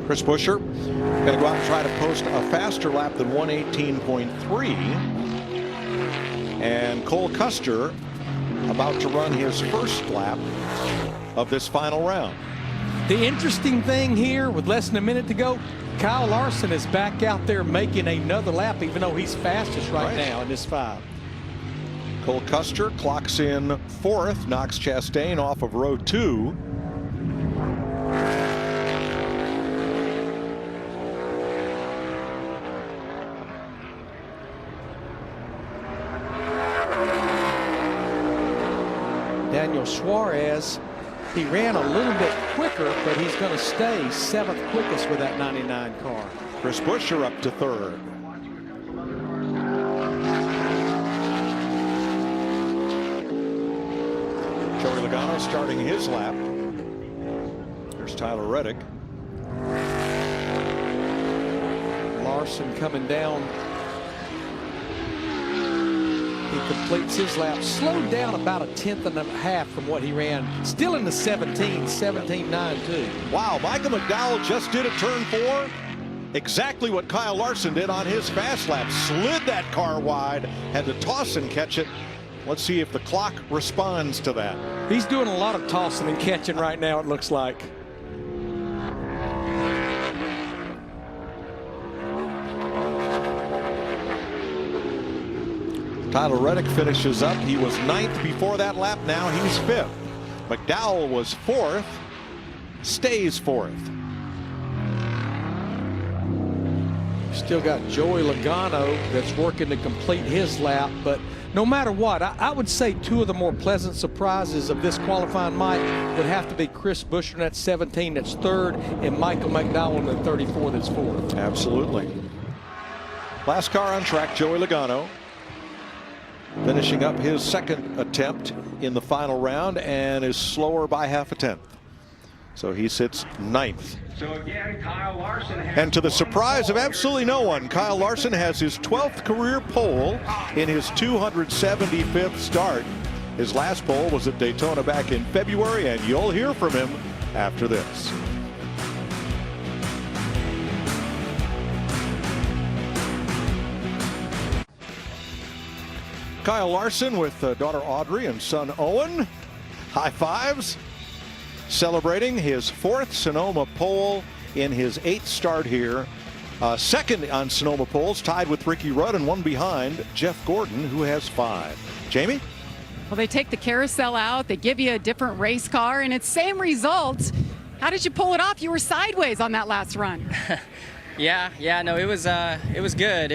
[SPEAKER 1] Chris Buescher going to go out and try to post a faster lap than 1:18.3. And Cole Custer about to run his first lap of this final round.
[SPEAKER 2] The interesting thing here, with less than a minute to go, Kyle Larson is back out there making another lap, even though he's fastest right now in this 5.
[SPEAKER 1] Cole Custer clocks in 4th, knocks Chastain off of row 2.
[SPEAKER 2] Daniel Suarez, he ran a little bit quicker, but he's going to stay 7th quickest with that 99 car.
[SPEAKER 1] Chris Buescher up to 3rd. Joey Logano starting his lap. There's Tyler Reddick.
[SPEAKER 2] Larson coming down. He completes his lap, slowed down about a 1/10.5 from what he ran. Still in the 17.9.2.
[SPEAKER 1] Wow, Michael McDowell just did a turn 4. Exactly what Kyle Larson did on his fast lap. Slid that car wide, had to toss and catch it. Let's see if the clock responds to that.
[SPEAKER 2] He's doing a lot of tossing and catching right now, it looks like.
[SPEAKER 1] Tyler Reddick finishes up. He was 9th before that lap. Now he's 5th. McDowell was 4th, stays 4th.
[SPEAKER 2] Still got Joey Logano that's working to complete his lap. But no matter what, I would say two of the more pleasant surprises of this qualifying, Mike, would have to be Chris Buescher in that 17 that's third, and Michael McDowell in the 34 that's fourth.
[SPEAKER 1] Absolutely. Last car on track, Joey Logano, finishing up his second attempt in the final round and is slower by half a tenth. So he sits ninth.
[SPEAKER 11] So again, Kyle Larson has,
[SPEAKER 1] and to the surprise of absolutely no one, Kyle Larson has his 12th career pole in his 275th start. His last pole was at Daytona back in February, and you'll hear from him after this. Kyle Larson with daughter Audrey and son Owen. High fives. Celebrating his 4th Sonoma pole in his 8th start here. Second on Sonoma poles, tied with Ricky Rudd, and one behind Jeff Gordon, who has 5. Jamie?
[SPEAKER 3] Well, they take the carousel out, they give you a different race car, and it's same result. How did you pull it off? You were sideways on that last run.
[SPEAKER 10] Yeah, no, it was good.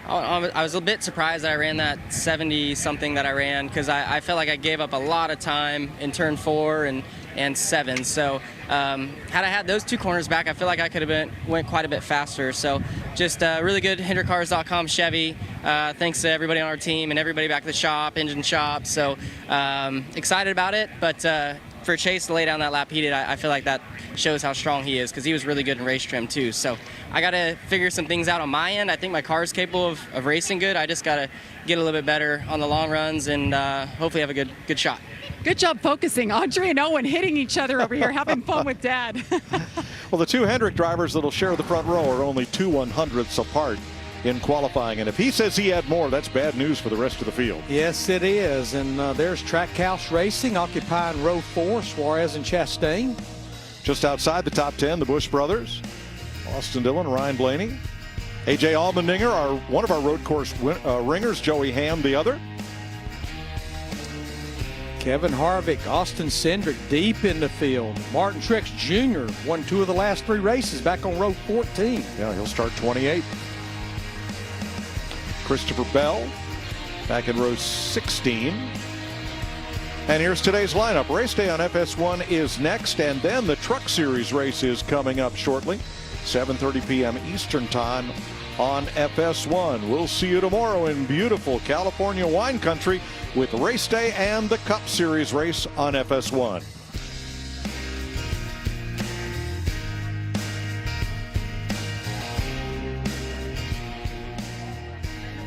[SPEAKER 10] I was a bit surprised that I ran that 70-something that I ran, because I felt like I gave up a lot of time in turn 4 and 7. So had I had those 2 corners back, I feel like I could have went quite a bit faster. So just really good HendrickCars.com Chevy. Thanks to everybody on our team and everybody back at the shop, engine shop. So excited about it, but for Chase to lay down that lap he did, I feel like that shows how strong he is, because he was really good in race trim too. So I got to figure some things out on my end. I think my car is capable of racing good. I just got to get a little bit better on the long runs and hopefully have a good shot.
[SPEAKER 3] Good job focusing. Audrey and Owen hitting each other over here, having fun with Dad.
[SPEAKER 1] Well, the 2 Hendrick drivers that'll share the front row are only 2 100ths apart in qualifying, and if he says he had more, that's bad news for the rest of the field.
[SPEAKER 2] Yes, it is. And there's Trackhouse Racing occupying row 4, Suarez and Chastain.
[SPEAKER 1] Just outside the top 10, the Busch brothers, Austin Dillon, Ryan Blaney, A.J. Allmendinger, one of our road course ringers, Joey Ham the other.
[SPEAKER 2] Kevin Harvick, Austin Cindric deep in the field. Martin Truex Jr. won 2 of the last 3 races back on row 14.
[SPEAKER 1] Yeah, he'll start 28. Christopher Bell back in row 16. And here's today's lineup. Race day on FS1 is next, and then the Truck Series race is coming up shortly. 7:30 p.m. Eastern Time on FS1. We'll see you tomorrow in beautiful California wine country with race day and the Cup Series race on FS1.